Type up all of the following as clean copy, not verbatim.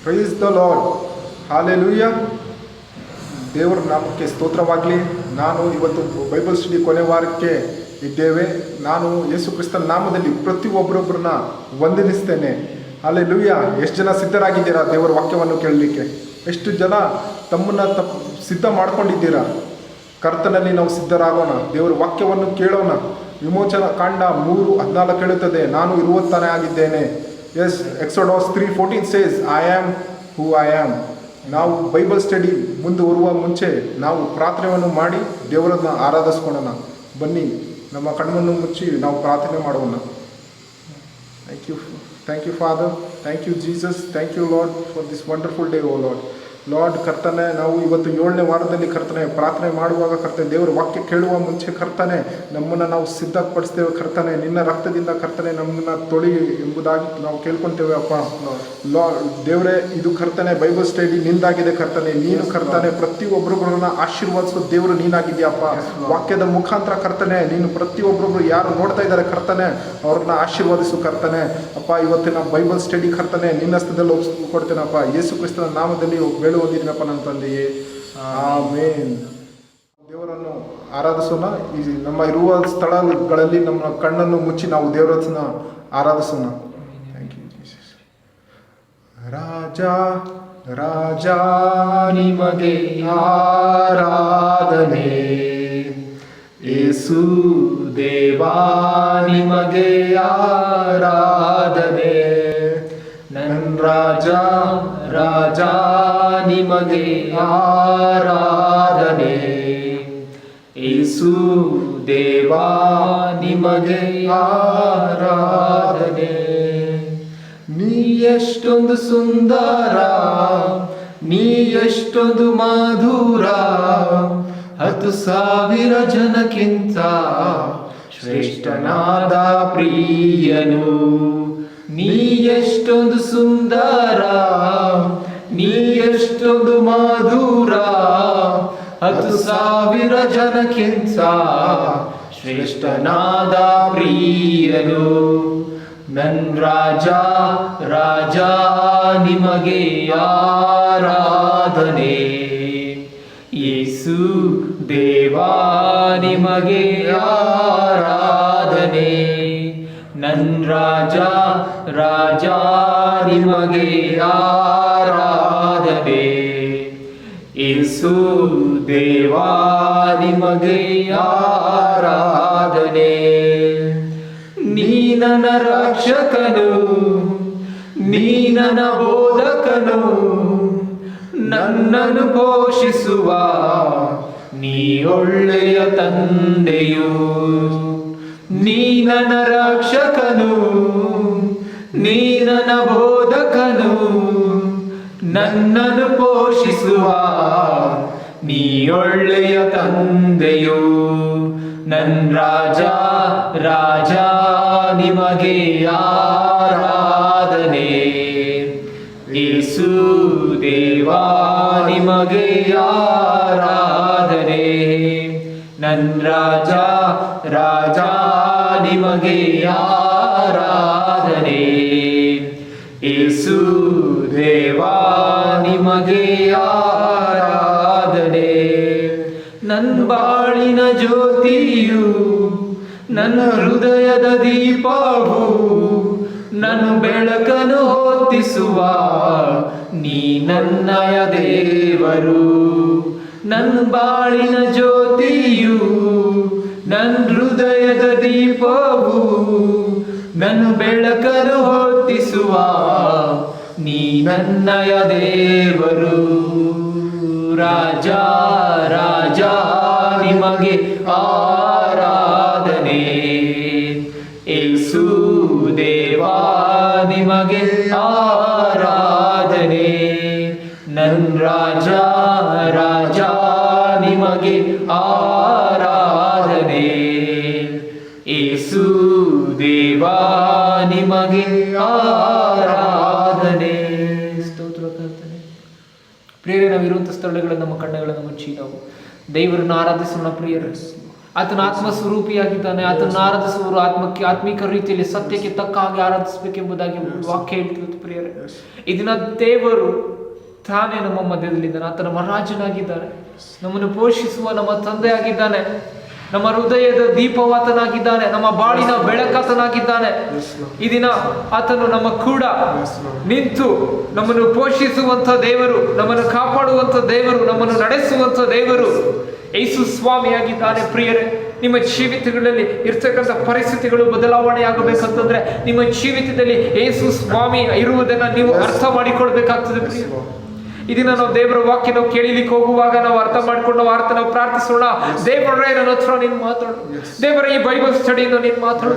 Praise the lord. Hallelujah. ದೇವರ ನಾಮಕ್ಕೆ ಸ್ತೋತ್ರವಾಗಲಿ. ನಾನು ಇವತ್ತು ಬೈಬಲ್ ಸ್ಟಡಿ ಕೊನೆ ವಾರಕ್ಕೆ ಇದ್ದೇವೆ. ನಾನು ಯೇಸು ಕ್ರಿಸ್ತನ ನಾಮದಲ್ಲಿ ಪ್ರತಿಯೊಬ್ಬರೊಬ್ಬರನ್ನ ವಂದನಿಸ್ತೇನೆ. ಹಾಲೆಲೂಯಾ. ಎಷ್ಟು ಜನ ಸಿದ್ಧರಾಗಿದ್ದೀರಾ ದೇವರ ವಾಕ್ಯವನ್ನು ಕೇಳಲಿಕ್ಕೆ? ಎಷ್ಟು ಜನ ತಮ್ಮನ್ನು ಸಿದ್ಧ ಮಾಡ್ಕೊಂಡಿದ್ದೀರಾ? ಕರ್ತನಲ್ಲಿ ನಾವು ಸಿದ್ಧರಾಗೋಣ, ದೇವರ ವಾಕ್ಯವನ್ನು ಕೇಳೋಣ. ವಿಮೋಚನ ಕಾಂಡ 3:14 ಹೇಳುತ್ತದೆ, ನಾನು ಇರುವತ್ತಾನೆ ಆಗಿದ್ದೇನೆ. Yes, Exodus 3:14 says, I am who I am. ನಾವು ಬೈಬಲ್ ಸ್ಟಡಿ ಮುಂದುವರುವ ಮುಂಚೆ ನಾವು ಪ್ರಾರ್ಥನೆಯನ್ನು ಮಾಡಿ ದೇವರನ್ನ ಆರಾಧಿಸ್ಕೊಳ್ಳೋಣ. ಬನ್ನಿ, ನಮ್ಮ ಕಣ್ಣನ್ನು ಮುಚ್ಚಿ ನಾವು ಪ್ರಾರ್ಥನೆ ಮಾಡೋಣ. Thank you Father, thank you Jesus, thank you Lord for this wonderful day. O Lord, Lord ಕರ್ತನೆ, ನಾವು ಇವತ್ತು 7ನೇ ವಾರದಲ್ಲಿ ಕರ್ತನೆ ಪ್ರಾರ್ಥನೆ ಮಾಡುವಾಗ ಕರ್ತನೆ, ದೇವರ ವಾಕ್ಯ ಕೇಳುವ ಮುಂಚೆ ಕರ್ತನೆ ನಮ್ಮನ್ನು ನಾವು ಸಿದ್ಧಪಡಿಸ್ತೇವೆ. ಕರ್ತನೆ, ನಿನ್ನ ರಕ್ತದಿಂದ ಕರ್ತನೆ ನಮ್ಮನ್ನು ತೊಳಿ ಎಂಬುದಾಗಿ ನಾವು ಕೇಳ್ಕೊತೇವೆ. ಅಪ್ಪ ದೇವರೇ, ಇದು ಕರ್ತನೆ ಬೈಬಲ್ ಸ್ಟಡಿ ನಿಂದಾಗಿದೆ. ಕರ್ತನೆ, ನೀನು ಕರ್ತನೆ ಪ್ರತಿಯೊಬ್ಬರೊಬ್ಬರನ್ನ ಆಶೀರ್ವಾದಿಸೋ ದೇವರು ನೀನಾಗಿದೆಯಪ್ಪ. ವಾಕ್ಯದ ಮುಖಾಂತರ ಕರ್ತನೆ ನೀನು ಪ್ರತಿಯೊಬ್ಬರೊಬ್ಬರು ಯಾರು ನೋಡ್ತಾ ಇದ್ದಾರೆ ಕರ್ತನೆ ಅವ್ರನ್ನ ಆಶೀರ್ವಾದಿಸು ಕರ್ತನೆ. ಅಪ್ಪ, ಇವತ್ತಿನ ಬೈಬಲ್ ಸ್ಟಡಿ ಕರ್ತನೆ ನಿನ್ನ ಹಸ್ತದಲ್ಲಿ ಕೊಡ್ತೇನಪ್ಪ. ಯೇಸು ಕ್ರಿಸ್ತನ ನಾಮದಲ್ಲಿ ಹೊಂದಿದ್ದೀನಪ್ಪ ನನ್ನ ತಂದೆಯೇ, ಆಮೇನ್. ದೇವರನ್ನು ಆರಾಧಿಸೋಣ. ಈ ನಮ್ಮ ಇರುವ ಸ್ಥಳಗಳಲ್ಲಿ ನಮ್ಮ ಕಣ್ಣನ್ನು ಮುಚ್ಚಿ ನಾವು ದೇವರನ್ನ ಆರಾಧಿಸೋಣ. Thank you Jesus. ರಾಜ ರಾಜ ನಿಮಗೆ ಆರಾಧನೆ, ಯೇಸು ದೇವಾ ನಿಮಗೆ ಆರಾಧನೆ. ನನ್ ರಾಜ ರಾಜ ನಿಮಗೆ ಆರಾಧನೆ, ಯೇಸು ದೇವಾ ನಿಮಗೆ ಆರಾಧನೆ. ನೀ ಎಷ್ಟೊಂದು ಸುಂದರ, ನೀ ಎಷ್ಟೊಂದು ಮಧುರ, 10,000 ಜನಕ್ಕಿಂತ ಶ್ರೇಷ್ಠನಾದ ಪ್ರಿಯನು. ನೀ ಎಷ್ಟೊಂದು ಸುಂದರ, ನೀ ಎಷ್ಟೊಂದು ಮಧುರ, 10,000 ಜನಕ್ಕಿಂತ ಶ್ರೇಷ್ಠನಾದ ಪ್ರಿಯನು. ನನ್ ರಾಜ ರಾಜ ನಿಮಗೆ ಆರಾಧನೆ, ಯೇಸು ದೇವಾ ನಿಮಗೆ ಆರಾಧನೆ. ನನ್ ರಾಜ ರಾಜ ನಿಮಗೆ ಆರಾಧನೆ, ಯೇಸು ದೇವಾ ನಿಮಗೆ ಆರಾಧನೆ. ನೀ ನನ್ನ ರಕ್ಷಕನು, ನೀ ನನ್ನ ಬೋಧಕನು, ನನ್ನನ್ನು ಪೋಷಿಸುವ ನೀ ಒಳ್ಳೆಯ ತಂದೆಯು. ನೀ ನನ್ನ ರಕ್ಷಕನು, ನೀ ನನ್ನ ಬೋಧಕನು, ನನ್ನನ್ನು ಪೋಷಿಸುವ ನೀ ಒಳ್ಳೆಯ ತಂದೆಯು. ನನ್ ರಾಜ ರಾಜ ನಿಮಗೆ ಆರಾಧನೆ, ಯೇಸು ದೇವಾ ನಿಮಗೆ ಆರಾಧನೆ. ನನ್ ರಾಜ ರಾಜ ನಿಮಗೆ ಆರಾಧನೆ, ಯೇಸು ದೇವಾ ನಿಮಗೆ ಆರಾಧನೆ. ನನ್ನ ಬಾಳಿನ ಜ್ಯೋತಿಯು, ನನ್ನ ಹೃದಯದ ದೀಪವು, ನನ್ನ ಬೆಳಕನ್ನು ಹೊತ್ತಿಸುವ ನೀ ನನ್ನಯ ದೇವರು. ನನ್ನ ಬಾಳಿನ ಜ್ಯೋತಿಯು, ನನ್ನ ಹೃದಯದ ದೀಪವು, ನನ್ನ ಬೆಳಕನ್ನು ಹೊತ್ತಿಸುವ ನೀ ನನ್ನಯ ದೇವರು. ರಾಜ ರಾಜ ನಿಮಗೆ ಆರಾಧನೆ, ಯೇಸು ದೇವಾ ನಿಮಗೆ ಆರಾಧನೆ. ನನ್ ರಾಜ ರಾಜ ನಿಮಗೆ ಆರಾಧನೆ, ಯೇಸು ದೇವಾ ನಿಮಗೆ ಆರಾಧನೆ. ಸ್ತೋತ್ರ ಕರ್ತನೆ. ಪ್ರಿಯರೇ, ನಾವಿರುವಂಥ ಸ್ಥಳಗಳಲ್ಲಿ ನಮ್ಮ ಕಣ್ಣುಗಳನ್ನು ಮುಚ್ಚಿ ನಾವು ದೇವರನ್ನು ಆರಾಧಿಸೋಣ. ಪ್ರಿಯರೇ, ಆತನ ಆತ್ಮ ಸ್ವರೂಪಿಯಾಗಿದ್ದಾನೆ. ಆತನ ಆರಾಧಿಸುವವರು ಆತ್ಮಿಕ ರೀತಿಯಲ್ಲಿ ಸತ್ಯಕ್ಕೆ ತಕ್ಕ ಹಾಗೆ ಆರಾಧಿಸಬೇಕೆಂಬುದಾಗಿ ವಾಕ್ಯ ಹೇಳ್ತಿರುತ್ತೆ ಪ್ರಿಯರೇ. ಈ ದಿನ ದೇವರು ತಾನೇ ನಮ್ಮ ಮಧ್ಯದಲ್ಲಿದ್ದಾನೆ. ಆತನ ಮಹಾರಾಜನಾಗಿದ್ದಾನೆ, ನಮ್ಮನ್ನು ಪೋಷಿಸುವ ನಮ್ಮ ತಂದೆ ಆಗಿದ್ದಾನೆ, ನಮ್ಮ ಹೃದಯದ ದೀಪವಾತನಾಗಿದ್ದಾನೆ, ನಮ್ಮ ಬಾಳಿನ ಬೆಳಕಾತನಾಗಿದ್ದಾನೆ. ಈ ದಿನ ಆತನು ನಮ್ಮ ಕೂಡ ನಿಂತು ನಮ್ಮನ್ನು ಪೋಷಿಸುವಂತ ದೇವರು, ನಮ್ಮನ್ನು ಕಾಪಾಡುವಂತ ದೇವರು, ನಮ್ಮನ್ನು ನಡೆಸುವಂತ ದೇವರು ಯೇಸು ಸ್ವಾಮಿಯಾಗಿದ್ದಾನೆ. ಪ್ರಿಯರೇ, ನಿಮ್ಮ ಜೀವಿತಗಳಲ್ಲಿ ಇರ್ತಕ್ಕಂಥ ಪರಿಸ್ಥಿತಿಗಳು ಬದಲಾವಣೆ ಆಗಬೇಕಂತಂದ್ರೆ ನಿಮ್ಮ ಜೀವಿತದಲ್ಲಿ ಯೇಸು ಸ್ವಾಮಿ ಇರುವುದನ್ನ ನೀವು ಅರ್ಥ ಮಾಡಿಕೊಳ್ಬೇಕಾಗ್ತದೆ ಪ್ರಿಯರೇ. ಇದನ್ನ ನಾವು ದೇವರ ವಾಕ್ಯ ನಾವು ಕೇಳಲಿಕ್ಕೆ ಹೋಗುವಾಗ ನಾವು ಅರ್ಥ ಮಾಡ್ಕೊಂಡು ನಾವು ಪ್ರಾರ್ಥಿಸೋಣ. ದೇವರೇ, ನನ್ನ ಹತ್ರ ನೀನು ಮಾತಾಡು. ದೇವರೇ, ಈ ಬೈಬಲ್ ಸ್ಟಡಿಯಿಂದ ನೀನು ಮಾತಾಡು.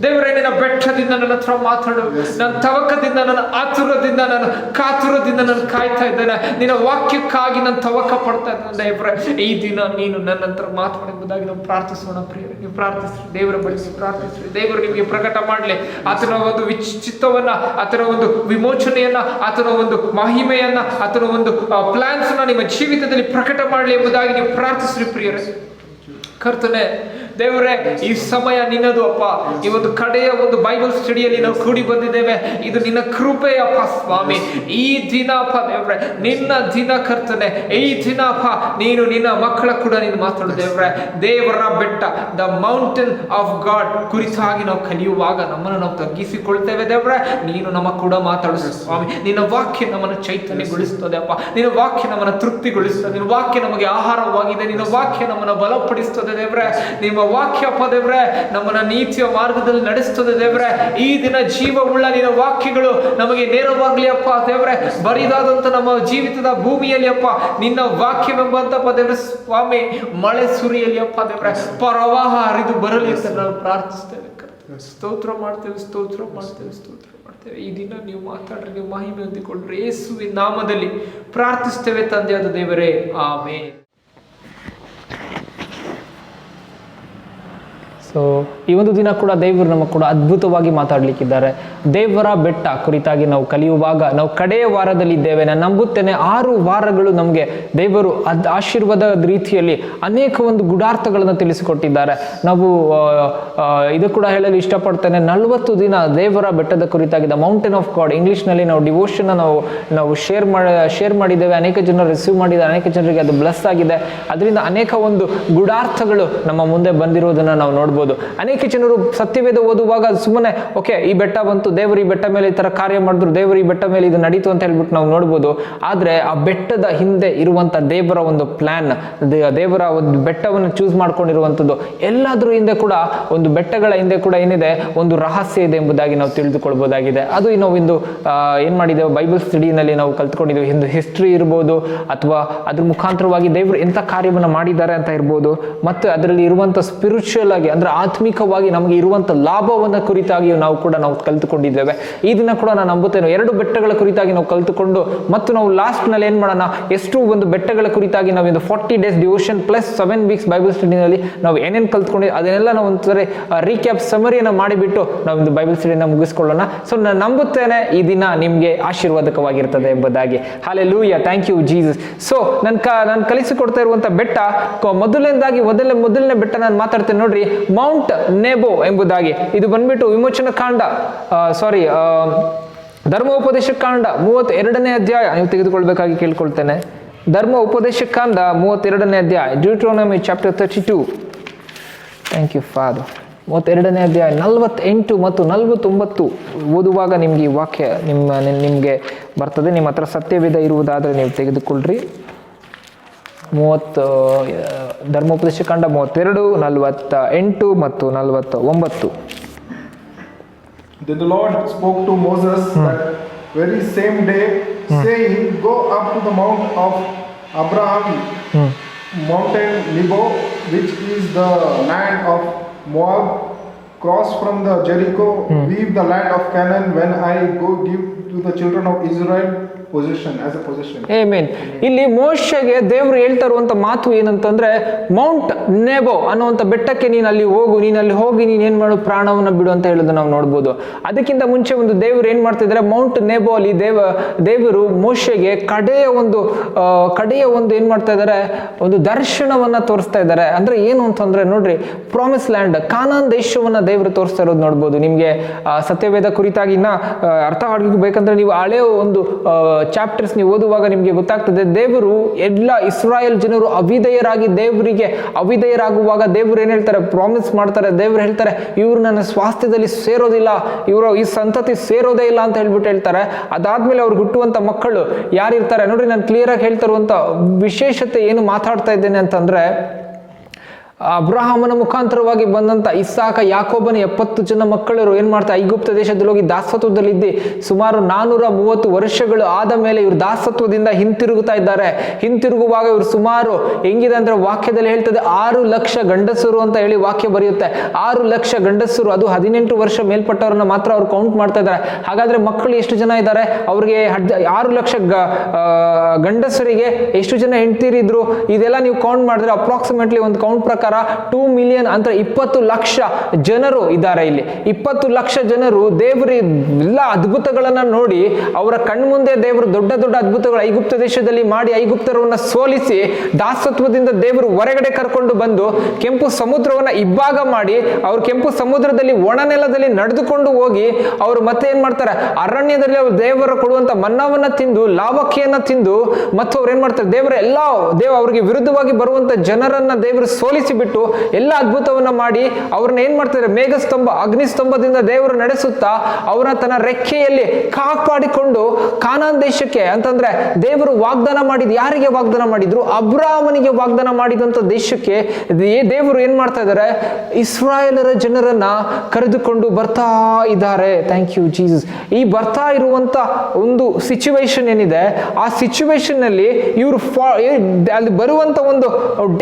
ದೇವರೇ, ನಿನ್ನ ಬೆಟ್ಟದಿಂದ ನನ್ನ ಹತ್ರ ಮಾತಾಡು. ನನ್ನ ತವಕದಿಂದ, ನನ್ನ ಆತುರದಿಂದ, ನನ್ನ ಕಾತುರದಿಂದ ನಾನು ಕಾಯ್ತಾ ಇದ್ದೇನೆ. ನಿನ್ನ ವಾಕ್ಯಕ್ಕಾಗಿ ನಾನು ತವಕ ಪಡ್ತಾ ಇದ್ದೇನೆ. ದೇವರೇ, ಈ ದಿನ ನೀನು ನನ್ನ ಹತ್ರ ಮಾತಾಡುವುದಾಗಿ ನಾವು ಪ್ರಾರ್ಥಿಸೋಣ ಪ್ರಿಯರೇ. ನೀವು ಪ್ರಾರ್ಥಿಸ್ರಿ, ದೇವರ ಬಳಿ ಪ್ರಾರ್ಥಿಸ್ರಿ. ದೇವರು ನಿಮಗೆ ಪ್ರಕಟ ಮಾಡಲಿ ಆತನ ಒಂದು ಚಿತ್ತವನ್ನ, ಆತನ ಒಂದು ವಿಮೋಚನೆಯನ್ನ, ಆತನ ಒಂದು ಮಹಿಮೆಯನ್ನ, ಆತನ ಒಂದು ಪ್ಲಾನ್ಸ್ ನಿಮ್ಮ ಜೀವಿತದಲ್ಲಿ ಪ್ರಕಟ ಮಾಡಲಿ ಎಂಬುದಾಗಿ ನೀವು ಪ್ರಾರ್ಥಿಸ್ರಿ ಪ್ರಿಯರೇ. ಕರ್ತನೆ ದೇವರೇ, ಈ ಸಮಯ ನಿನ್ನದು ಅಪ್ಪ. ಈ ಒಂದು ಕಡೆಯ ಒಂದು ಬೈಬಲ್ ಸ್ಟಡಿಯಲ್ಲಿ ನಾವು ಕೂಡಿ ಬಂದಿದ್ದೇವೆ. ಇದು ನಿನ್ನ ಕೃಪೆ ಅಪ್ಪ ಸ್ವಾಮಿ. ಈ ದಿನ ಅಪ್ಪ ದೇವ್ರೆ, ನಿನ್ನ ದಿನ ಕರ್ತನೆ. ಈ ದಿನ ಅಪ್ಪ ನೀನು ನಿನ್ನ ಮಕ್ಕಳ ಕೂಡ ನೀನು ಮಾತಾಡು ದೇವ್ರೆ. ದೇವರ ಬೆಟ್ಟ, ದ ಮೌಂಟೇನ್ ಆಫ್ ಗಾಡ್ ಕುರಿತಾಗಿ ನಾವು ಕಲಿಯುವಾಗ ನಮ್ಮನ್ನು ನಾವು ತಗ್ಗಿಸಿಕೊಳ್ತೇವೆ ದೇವ್ರೆ. ನೀನು ನಮ್ಮ ಕೂಡ ಮಾತಾಡು ಸ್ವಾಮಿ. ನಿನ್ನ ವಾಕ್ಯ ನಮ್ಮನ್ನು ಚೈತನ್ಯಗೊಳಿಸ್ತದೆ ಅಪ್ಪ. ನಿನ್ನ ವಾಕ್ಯ ನಮ್ಮನ್ನು ತೃಪ್ತಿಗೊಳಿಸ್ತದೆ. ನಿನ್ನ ವಾಕ್ಯ ನಮಗೆ ಆಹಾರವಾಗಿದೆ. ನಿನ್ನ ವಾಕ್ಯ ನಮ್ಮನ್ನು ಬಲಪಡಿಸ್ತದೆ ದೇವ್ರೆ. ನಿಮ್ಮ ವಾಕ್ಯ ಅಪ್ಪ ದೇವ್ರೆ ನಮ್ಮನ್ನ ನೀತಿಯ ಮಾರ್ಗದಲ್ಲಿ ನಡೆಸ್ತದೆ ದೇವ್ರೆ. ಈ ದಿನ ಜೀವವುಳ್ಳ ನಿನ್ನ ವಾಕ್ಯಗಳು ನಮಗೆ ನೇರವಾಗ್ಲಿ ಅಪ್ಪ ದೇವ್ರೆ. ಬರಿದಾದಂತ ನಮ್ಮ ಜೀವಿತದ ಭೂಮಿಯಲ್ಲಿ ಅಪ್ಪ ನಿನ್ನ ವಾಕ್ಯವೆಂಬಂತಪ್ಪ ದೇವ್ರೆ ಸ್ವಾಮಿ ಮಳೆ ಸುರಿಯಲಿ ಅಪ್ಪ ದೇವ್ರೆ. ಪ್ರವಾಹ ಹರಿದು ಬರಲಿ ಅಂತ ನಾವು ಪ್ರಾರ್ಥಿಸ್ತೇವೆ. ಸ್ತೋತ್ರ ಮಾಡ್ತೇವೆ, ಸ್ತೋತ್ರ ಮಾಡ್ತೇವೆ, ಸ್ತೋತ್ರ ಮಾಡ್ತೇವೆ. ಈ ದಿನ ನೀವು ಮಾತಾಡ್ರಿ, ನೀವು ಮಹಿಮೆ ಹೊಂದಿಕೊಳ್ಳ್ರಿ. ಯೇಸುವಿನ ನಾಮದಲ್ಲಿ ಪ್ರಾರ್ಥಿಸ್ತೇವೆ ತಂದೆಯಾದ ದೇವರೇ, ಆಮೆನ್. ಸೊ ಈ ಒಂದು ದಿನ ಕೂಡ ದೇವರು ನಮ್ಮ ಕೂಡ ಅದ್ಭುತವಾಗಿ ಮಾತಾಡಲಿಕ್ಕಿದ್ದಾರೆ. ದೇವರ ಬೆಟ್ಟ ಕುರಿತಾಗಿ ನಾವು ಕಲಿಯುವಾಗ ನಾವು ಕಡೆಯ ವಾರದಲ್ಲಿ ಇದ್ದೇವೆ. ನಾನು ನಂಬುತ್ತೇನೆ 6 ವಾರಗಳು ನಮಗೆ ದೇವರು ಆಶೀರ್ವಾದದ ರೀತಿಯಲ್ಲಿ ಅನೇಕ ಒಂದು ಗುಡಾರ್ಥಗಳನ್ನು ತಿಳಿಸಿಕೊಟ್ಟಿದ್ದಾರೆ. ನಾವು ಇದು ಕೂಡ ಹೇಳಲು ಇಷ್ಟಪಡ್ತೇನೆ. 40 ದಿನ ದೇವರ ಬೆಟ್ಟದ ಕುರಿತಾಗಿ ದ ಮೌಂಟೇನ್ ಆಫ್ ಗಾಡ್, ಇಂಗ್ಲೀಷ್ನಲ್ಲಿ ನಾವು ಡಿವೋಷನ್ ನಾವು ಶೇರ್ ಮಾಡಿದ್ದೇವೆ. ಅನೇಕ ಜನರು ರಿಸೀವ್ ಮಾಡಿದ್ದಾರೆ, ಅನೇಕ ಜನರಿಗೆ ಅದು ಬ್ಲೆಸ್ ಆಗಿದೆ. ಅದರಿಂದ ಅನೇಕ ಒಂದು ಗುಡಾರ್ಥಗಳು ನಮ್ಮ ಮುಂದೆ ಬಂದಿರುವುದನ್ನು ನಾವು ನೋಡ್ಬೋದು. ಅನೇಕ ಜನರು ಸತ್ಯವೇದ ಓದುವಾಗ ಸುಮ್ಮನೆ ಓಕೆ ಈ ಬೆಟ್ಟ ಬಂತು, ದೇವರು ಈ ಬೆಟ್ಟ ಮೇಲೆ ಈ ತರ ಕಾರ್ಯ ಮಾಡಿದ್ರು, ದೇವರು ಈ ಬೆಟ್ಟ ಮೇಲೆ ಇದು ನಡೀತು ಅಂತ ಹೇಳ್ಬಿಟ್ಟು ನಾವು ನೋಡ್ಬೋದು. ಆದ್ರೆ ಆ ಬೆಟ್ಟದ ಹಿಂದೆ ಇರುವಂತ ದೇವರ ಒಂದು ಪ್ಲಾನ್, ದೇವರ ಒಂದು ಬೆಟ್ಟವನ್ನು ಚೂಸ್ ಮಾಡ್ಕೊಂಡಿರುವಂಥದ್ದು ಎಲ್ಲಾದ್ರೂ ಹಿಂದೆ ಕೂಡ, ಒಂದು ಬೆಟ್ಟಗಳ ಹಿಂದೆ ಕೂಡ ಏನಿದೆ, ಒಂದು ರಹಸ್ಯ ಇದೆ ಎಂಬುದಾಗಿ ನಾವು ತಿಳಿದುಕೊಳ್ಬಹುದಾಗಿದೆ. ಅದು ನಾವು ಇಂದು ಏನ್ ಮಾಡಿದ್ದೇವೆ, ಬೈಬಲ್ ಸ್ಟಡಿನಲ್ಲಿ ನಾವು ಕಲ್ತ್ಕೊಂಡಿದ್ದೇವೆ. ಹಿಂದೆ ಹಿಸ್ಟ್ರಿ ಇರ್ಬೋದು, ಅಥವಾ ಅದ್ರ ಮುಖಾಂತರವಾಗಿ ದೇವರು ಎಂಥ ಕಾರ್ಯವನ್ನು ಮಾಡಿದ್ದಾರೆ ಅಂತ ಇರ್ಬೋದು, ಮತ್ತು ಅದರಲ್ಲಿ ಇರುವಂತ ಸ್ಪಿರಿಚುವಲ್ ಆಗಿ ಅಂದ್ರೆ ಆತ್ಮಿಕವಾಗಿ ನಮಗೆ ಇರುವಂತ ಲಾಭವನ್ನ ಕುರಿತಾಗಿ ನಾವು ಕಲ್ತುಕೊಂಡಿದ್ದೇವೆ. ಈ ದಿನ ಕೂಡ ನಾನು ನಂಬುತ್ತೇನೆ 2 ಬೆಟ್ಟಗಳ ಕುರಿತಾಗಿ ನಾವು ಕಲ್ತುಕೊಂಡು, ಮತ್ತು ನಾವು ಲಾಸ್ಟ್ ನಲ್ಲಿ ಏನ್ ಮಾಡೋಣ, ಎಷ್ಟು ಒಂದು ಬೆಟ್ಟಗಳ ಕುರಿತಾಗಿ ನಾವು ಇದು 40 days devotion plus 7 weeks Bible ಸ್ಟಡಿನಲ್ಲಿ ನಾವು ಏನೇನು ಕಲ್ತ್ಕೊಂಡಿದ್ದೀವಿ ಅದನ್ನೆಲ್ಲ ನಾವು ಒಂದ್ಸರಿ ರೀಕ್ಯಾಪ್ ಸಮರಿಯನ್ನು ಮಾಡಿಬಿಟ್ಟು ನಾವು ಒಂದು ಬೈಬಲ್ ಸ್ಟಡಿನ ಮುಗಿಸ್ಕೊಳ್ಳೋಣ. ಸೊ ನಾನು ನಂಬುತ್ತೇನೆ ಈ ದಿನ ನಿಮ್ಗೆ ಆಶೀರ್ವಾದಕವಾಗಿರ್ತದೆ ಎಂಬುದಾಗಿ. Hallelujah, thank you Jesus. So ನಾನು ಕಲಿಸಿಕೊಡ್ತಾ ಇರುವಂತ ಬೆಟ್ಟ ಮೊದಲನೇ ಬೆಟ್ಟ ನಾನು ಮಾತಾಡ್ತೇನೆ ನೋಡ್ರಿ, ಮೌಂಟ್ ನೆಬೋ ಎಂಬುದಾಗಿ. ಇದು ಬಂದ್ಬಿಟ್ಟು ವಿಮೋಚನಾ ಕಾಂಡ, ಧರ್ಮೋಪದೇಶ ಕಾಂಡ 32ನೇ ಅಧ್ಯಾಯ ನೀವು ತೆಗೆದುಕೊಳ್ಬೇಕಾಗಿ ಕೇಳ್ಕೊಳ್ತೇನೆ. ಧರ್ಮ ಉಪದೇಶ ಕಾಂಡ 32ನೇ ಅಧ್ಯಾಯ, Deuteronomy chapter 32. Thank you father. 32ನೇ ಅಧ್ಯಾಯ 48 ಮತ್ತು 49 ಓದುವಾಗ ನಿಮ್ಗೆ ಈ ವಾಕ್ಯ ನಿಮ್ಗೆ ಬರ್ತದೆ. ನಿಮ್ಮ ಹತ್ರ ಸತ್ಯವೇದ ಇರುವುದಾದ್ರೆ ನೀವು ತೆಗೆದುಕೊಳ್ಳ್ರಿ. ಧರ್ಮೋಪದೇಶ ಕಾಂಡ 32, 48 ಮತ್ತು 49. Then the Lord spoke to Moses that very same day, saying, Go up to the mount of Abraham, mountain Nebo, which is the land of Moab, cross from the Jericho, leave the land of Canaan, when I go give to the children of Israel possession, as a possession. Amen. ಇಲ್ಲಿ ಮೋಶೆಗೆ ದೇವರು ಹೇಳ್ತಾ ಇರುವಂತ ಮಾತು ಏನಂತಂದ್ರೆ, Mount Nebo ಅನ್ನುವಂಥ ಬೆಟ್ಟಕ್ಕೆ ನೀನು ಅಲ್ಲಿ ಹೋಗು, ನೀನು ಅಲ್ಲಿ ಹೋಗಿ ನೀನು ಏನ್ ಮಾಡು, ಪ್ರಾಣವನ್ನ ಬಿಡು ಅಂತ ಹೇಳೋದು ನಾವು ನೋಡ್ಬೋದು. ಅದಕ್ಕಿಂತ ಮುಂಚೆ ಒಂದು ದೇವರು ಏನ್ ಮಾಡ್ತಾ ಇದ್ದಾರೆ, ಮೌಂಟ್ ನೆಬೋ ಅಲ್ಲಿ ದೇವರು ಮೋಶೆಗೆ ಕಡೆಯ ಒಂದು ಏನ್ ಮಾಡ್ತಾ ಇದ್ದಾರೆ, ಒಂದು ದರ್ಶನವನ್ನ ತೋರಿಸ್ತಾ ಇದ್ದಾರೆ. ಅಂದ್ರೆ ಏನು ಅಂತಂದ್ರೆ ನೋಡ್ರಿ, ಪ್ರಾಮಿಸ್ ಲ್ಯಾಂಡ್, ಕಾನಾನ್ ದೇಶವನ್ನ ದೇವರು ತೋರಿಸ್ತಾ ಇರೋದು ನೋಡ್ಬೋದು. ನಿಮ್ಗೆ ಸತ್ಯವೇದ ಕುರಿತಾಗಿ ಇನ್ನ ಅರ್ಥ ಆಗಬೇಕಂದ್ರೆ ನೀವು ಹಳೆಯ ಒಂದು ಚಾಪ್ಟರ್ಸ್ ನೀವು ಓದುವಾಗ ನಿಮ್ಗೆ ಗೊತ್ತಾಗ್ತದೆ, ದೇವರು ಎಲ್ಲ ಇಸ್ರಾಯೇಲ್ ಜನರು ಅವಿಧೇಯರಾಗುವಾಗ ದೇವರು ಏನ್ ಹೇಳ್ತಾರೆ, ಪ್ರಾಮಿಸ್ ಮಾಡ್ತಾರೆ. ದೇವರು ಹೇಳ್ತಾರೆ, ಇವ್ರು ನನ್ನ ಸ್ವಾಸ್ಥ್ಯದಲ್ಲಿ ಸೇರೋದಿಲ್ಲ, ಇವರು ಈ ಸಂತತಿ ಸೇರೋದೇ ಇಲ್ಲ ಅಂತ ಹೇಳ್ಬಿಟ್ಟು ಹೇಳ್ತಾರೆ. ಅದಾದ್ಮೇಲೆ ಅವ್ರಿಗೆ ಹುಟ್ಟುವಂತ ಮಕ್ಕಳು ಯಾರಿರ್ತಾರೆ ನೋಡ್ರಿ, ನಾನು ಕ್ಲಿಯರ್ ಆಗಿ ಹೇಳ್ತಾ ಇರುವಂತ ವಿಶೇಷತೆ ಏನು ಮಾತಾಡ್ತಾ ಇದ್ದೇನೆ ಅಂತಂದ್ರೆ, ಅಬ್ರಹಾಮನ ಮುಖಾಂತರವಾಗಿ ಬಂದಂತ ಇಸಾಕ, ಯಾಕೋಬನ 70 ಜನ ಮಕ್ಕಳರು ಏನ್ ಮಾಡ್ತಾರೆ, ಐಗುಪ್ತ ದೇಶದಲ್ಲಿ ಹೋಗಿ ದಾಸತ್ವದಲ್ಲಿದ್ದು ಸುಮಾರು 430 ವರ್ಷಗಳು ಆದ ಮೇಲೆ ಇವರು ದಾಸತ್ವದಿಂದ ಹಿಂತಿರುಗುತ್ತಾ ಇದ್ದಾರೆ. ಹಿಂತಿರುಗುವಾಗ ಇವರು ಸುಮಾರು ಹೆಂಗಿದೆ ಅಂದ್ರೆ, ವಾಕ್ಯದಲ್ಲಿ ಹೇಳ್ತದೆ 6 ಲಕ್ಷ ಗಂಡಸರು ಅಂತ ಹೇಳಿ ವಾಕ್ಯ ಬರೆಯುತ್ತೆ. 6 ಲಕ್ಷ ಗಂಡಸರು, ಅದು 18 ವರ್ಷ ಮೇಲ್ಪಟ್ಟವ್ರನ್ನ ಮಾತ್ರ ಅವ್ರು ಕೌಂಟ್ ಮಾಡ್ತಾ ಇದ್ದಾರೆ. ಹಾಗಾದ್ರೆ ಮಕ್ಕಳು ಎಷ್ಟು ಜನ ಇದ್ದಾರೆ ಅವ್ರಿಗೆ? 6 ಲಕ್ಷ ಗಂಡಸರಿಗೆ ಎಷ್ಟು ಜನ ಹೆಂಡ್ತಿರಿದ್ರು? ಇದೆಲ್ಲ ನೀವು ಕೌಂಟ್ ಮಾಡಿದ್ರೆ ಅಪ್ರಾಕ್ಸಿಮೇಟ್ಲಿ ಒಂದು ಕೌಂಟ್ ಪ್ರಕಾರ 2 ಮಿಲಿಯನ್ ಅಂದ್ರೆ 20 ಲಕ್ಷ ಜನರು ಇದ್ದಾರೆ. ಇಲ್ಲಿ 20 ಲಕ್ಷ ಜನರು ದೇವರ ಎಲ್ಲ ಅದ್ಭುತಗಳನ್ನ ನೋಡಿ, ಅವರ ಕಣ್ಮುಂದೆ ದೇವರು ದೊಡ್ಡ ದೊಡ್ಡ ಅದ್ಭುತಗಳು ಐಗುಪ್ತ ದೇಶದಲ್ಲಿ ಮಾಡಿ ಐಗುಪ್ತರವನ್ನ ಸೋಲಿಸಿ ದಾಸತ್ವದಿಂದ ದೇವರು ಹೊರಗಡೆ ಕರ್ಕೊಂಡು ಬಂದು ಕೆಂಪು ಸಮುದ್ರವನ್ನ ಇಬ್ಬಾಗ ಮಾಡಿ, ಅವ್ರು ಕೆಂಪು ಸಮುದ್ರದಲ್ಲಿ ಒಣ ನೆಲದಲ್ಲಿ ನಡೆದುಕೊಂಡು ಹೋಗಿ ಅವರು ಮತ್ತೆ ಏನ್ ಮಾಡ್ತಾರೆ, ಅರಣ್ಯದಲ್ಲಿ ಅವರು ದೇವರು ಕೊಡುವಂತ ಮನ್ನವನ್ನ ತಿಂದು, ಲಾವಕ್ಕಿಯನ್ನ ತಿಂದು, ಮತ್ತು ಅವ್ರು ಏನ್ ಮಾಡ್ತಾರೆ, ಅವ್ರಿಗೆ ವಿರುದ್ಧವಾಗಿ ಬರುವಂತ ಜನರನ್ನ ದೇವರು ಸೋಲಿಸಿ ಬಿಟ್ಟು ಎಲ್ಲ ಅದ್ಭುತವನ್ನ ಮಾಡಿ ಅವ್ರನ್ನ ಏನ್ ಮಾಡ್ತಾರೆ, ಮೇಘಸ್ತಂಭ ಅಗ್ನಿಸ್ತಂಭದಿಂದ ದೇವರು ನಡೆಸುತ್ತಾ ಅವರ ತನ್ನ ರೆಕ್ಕೆಯಲ್ಲಿ ಕಾಪಾಡಿಕೊಂಡು ಕಾನಾನ್ ದೇಶಕ್ಕೆ, ಅಂತಂದ್ರೆ ದೇವರು ವಾಗ್ದಾನ ಮಾಡಿದ್, ಯಾರಿಗೆ ವಾಗ್ದಾನ ಮಾಡಿದ್ರು? ಅಬ್ರಾಹ್ಮನಿಗೆ ವಾಗ್ದಾನ ಮಾಡಿದಂತ ದೇಶಕ್ಕೆ ದೇವರು ಏನ್ ಮಾಡ್ತಾ ಇದ್ದಾರೆ, ಇಸ್ರಾಯೇಲರ ಜನರನ್ನ ಕರೆದುಕೊಂಡು ಬರ್ತಾ ಇದ್ದಾರೆ. Thank you Jesus. ಈ ಬರ್ತಾ ಇರುವಂತ ಒಂದು ಸಿಚುವೇಶನ್ ಏನಿದೆ, ಆ ಸಿಚುವೇಶನ್ ನಲ್ಲಿ ಇವರು ಅಲ್ಲಿ ಬರುವಂತ ಒಂದು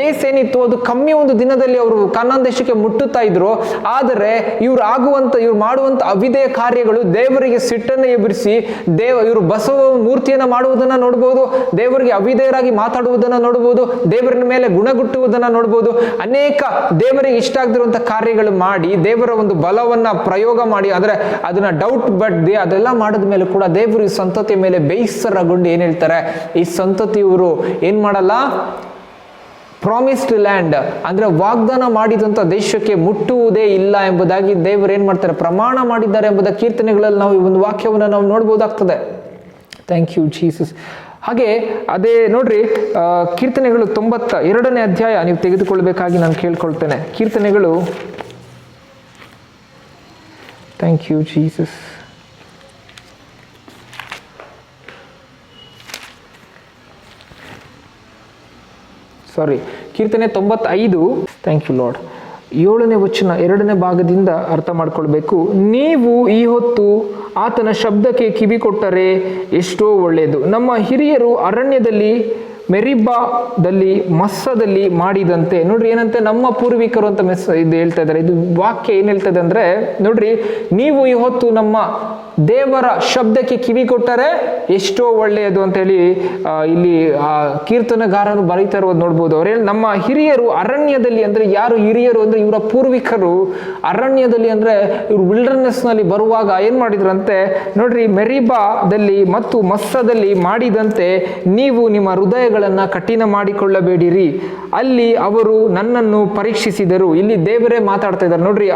ಡೇಸ್ ಏನಿತ್ತು, ಅದು ಕಮ್ಮಿ ಒಂದು ದಿನದಲ್ಲಿ ಅವರು ಕಾನಾನ್ ದೇಶಕ್ಕೆ ಮುಟ್ಟುತ್ತಾ ಇದ್ರು. ಆದರೆ ಇವ್ರು ಮಾಡುವಂತ ಅವಿಧೇಯ ಕಾರ್ಯಗಳು ದೇವರಿಗೆ ಸಿಟ್ಟನ್ನು ಎಬ್ಬಿಸಿ, ಇವರು ಬಸವ ಮೂರ್ತಿಯನ್ನ ಮಾಡುವುದನ್ನ ನೋಡಬಹುದು, ದೇವರಿಗೆ ಅವಿಧೇಯರಾಗಿ ಮಾತಾಡುವುದನ್ನ ನೋಡಬಹುದು, ದೇವರ ಮೇಲೆ ಗುಣಗುಟ್ಟುವುದನ್ನ ನೋಡಬಹುದು. ಅನೇಕ ದೇವರಿಗೆ ಇಷ್ಟ ಆಗದಿರುವಂತ ಕಾರ್ಯಗಳು ಮಾಡಿ ದೇವರ ಒಂದು ಬಲವನ್ನ ಪ್ರಯೋಗ ಮಾಡಿ, ಆದ್ರೆ ಅದನ್ನ ಡೌಟ್ ಬಡ್ಡಿ ಅದೆಲ್ಲ ಮಾಡಿದ ಮೇಲೆ ಕೂಡ ದೇವರು ಈ ಸಂತತಿಯ ಮೇಲೆ ಬೇಸರಗೊಂಡು ಏನ್ ಹೇಳ್ತಾರೆ, ಈ ಸಂತತಿಯವರು ಏನ್ ಮಾಡಲ್ಲ, ಪ್ರಾಮಿಸ್ಡ್ ಲ್ಯಾಂಡ್ ಅಂದ್ರೆ ವಾಗ್ದಾನ ಮಾಡಿದಂತ ದೇಶಕ್ಕೆ ಮುಟ್ಟುವುದೇ ಇಲ್ಲ ಎಂಬುದಾಗಿ ದೇವರು ಏನ್ ಮಾಡ್ತಾರೆ, ಪ್ರಮಾಣ ಮಾಡಿದ್ದಾರೆ ಎಂಬುದ ಕೀರ್ತನೆಗಳಲ್ಲಿ ನಾವು ಈ ಒಂದು ವಾಕ್ಯವನ್ನು ನಾವು ನೋಡಬಹುದಾಗ್ತದೆ. Thank you Jesus. ಹಾಗೆ ಅದೇ ನೋಡ್ರಿ, ಕೀರ್ತನೆಗಳು 92ನೇ ಅಧ್ಯಾಯ ನೀವು ತೆಗೆದುಕೊಳ್ಬೇಕಾಗಿ ನಾನು ಕೇಳ್ಕೊಳ್ತೇನೆ. ಕೀರ್ತನೆಗಳು, ಥ್ಯಾಂಕ್ ಯು ಜೀಸಸ್, ಕೀರ್ತನೆ 95, ಥ್ಯಾಂಕ್ ಯು ಲಾರ್ಡ್, 7ನೇ ವಚನ 2ನೇ ಭಾಗದಿಂದ ಅರ್ಥ ಮಾಡ್ಕೊಳ್ಬೇಕು. ನೀವು ಈ ಹೊತ್ತು ಆತನ ಶಬ್ದಕ್ಕೆ ಕಿವಿ ಕೊಟ್ಟರೆ ಎಷ್ಟೋ ಒಳ್ಳೆಯದು. ನಮ್ಮ ಹಿರಿಯರು ಅರಣ್ಯದಲ್ಲಿ ಮೆರಿಬಾದಲ್ಲಿ ಮಸ್ಸದಲ್ಲಿ ಮಾಡಿದಂತೆ. ನೋಡ್ರಿ ಏನಂತೆ, ನಮ್ಮ ಪೂರ್ವಿಕರು ಅಂತ ಇದು ಹೇಳ್ತಾ ಇದ್ದಾರೆ. ಇದು ವಾಕ್ಯ ಏನ್ ಹೇಳ್ತದೆ ಅಂದ್ರೆ, ನೋಡ್ರಿ, ನೀವು ಈ ಹೊತ್ತು ನಮ್ಮ ದೇವರ ಶಬ್ದಕ್ಕೆ ಕಿವಿ ಕೊಟ್ಟರೆ ಎಷ್ಟೋ ಒಳ್ಳೆಯದು ಅಂತ ಹೇಳಿ ಇಲ್ಲಿ ಕೀರ್ತನಗಾರರು ಬರೀತಾ ಇರೋದು ನೋಡ್ಬೋದು. ಅವ್ರು ಹೇಳಿ, ನಮ್ಮ ಹಿರಿಯರು ಅರಣ್ಯದಲ್ಲಿ, ಅಂದ್ರೆ ಯಾರು ಹಿರಿಯರು ಅಂದ್ರೆ ಇವರ ಪೂರ್ವಿಕರು ಅರಣ್ಯದಲ್ಲಿ, ಅಂದ್ರೆ ಇವರು ವಿಲ್ಡರ್ನೆಸ್ ನಲ್ಲಿ ಬರುವಾಗ ಏನ್ ಮಾಡಿದ್ರಂತೆ ನೋಡ್ರಿ, ಮೆರಿಬಾದಲ್ಲಿ ಮತ್ತು ಮಸ್ಸದಲ್ಲಿ ಮಾಡಿದಂತೆ ನೀವು ನಿಮ್ಮ ಹೃದಯಗಳನ್ನ ಕಠಿಣ ಮಾಡಿಕೊಳ್ಳಬೇಡಿರಿ, ಅಲ್ಲಿ ಅವರು ನನ್ನನ್ನು ಪರೀಕ್ಷಿಸಿದರು. ಇಲ್ಲಿ ದೇವರೇ ಮಾತಾಡ್ತಾ ಇದ್ದಾರೆ ನೋಡ್ರಿ.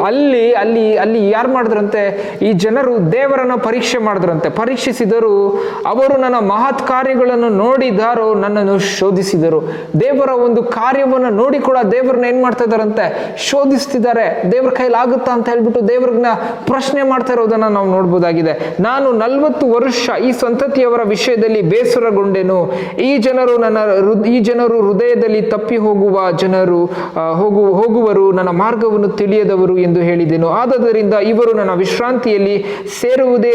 ಅಲ್ಲಿ ಯಾರು ಮಾಡಿದ್ರಂತೆ, ಈ ಜನರು ದೇವರನ್ನ ಪರೀಕ್ಷೆ ಮಾಡಿದ್ರಂತೆ. ಪರೀಕ್ಷಿಸಿದರು, ಅವರು ನನ್ನ ಮಹತ್ ಕಾರ್ಯಗಳನ್ನು ನೋಡಿದಾರೋ ನನ್ನನ್ನು ಶೋಧಿಸಿದರು. ದೇವರ ಒಂದು ಕಾರ್ಯವನ್ನು ನೋಡಿ ಕೂಡ ದೇವರನ್ನ ಏನ್ ಮಾಡ್ತಾ ಇದಾರಂತೆ, ಶೋಧಿಸ್ತಿದ್ದಾರೆ. ದೇವರ ಕೈಲಾಗುತ್ತಾ ಅಂತ ಹೇಳ್ಬಿಟ್ಟು ದೇವರನ್ನ ಪ್ರಶ್ನೆ ಮಾಡ್ತಾ ಇರೋದನ್ನ ನಾವು ನೋಡ್ಬೋದಾಗಿದೆ. ನಾನು 40 ವರ್ಷ ಈ ಸಂತತಿಯವರ ವಿಷಯದಲ್ಲಿ ಬೇಸರಗೊಂಡೆನು, ಈ ಜನರು ನನ್ನ ಈ ಜನರು ಹೃದಯದಲ್ಲಿ ತಪ್ಪಿ ಹೋಗುವರು, ನನ್ನ ಮಾರ್ಗವನ್ನು ತಿಳಿಯದವರು ಎಂದು ಹೇಳಿದೆನು. ಆದದರಿಂದ ಇವರು ನನ್ನ ವಿಶ್ರಾಂತಿಯಲ್ಲಿ ಸೇರುವುದೇ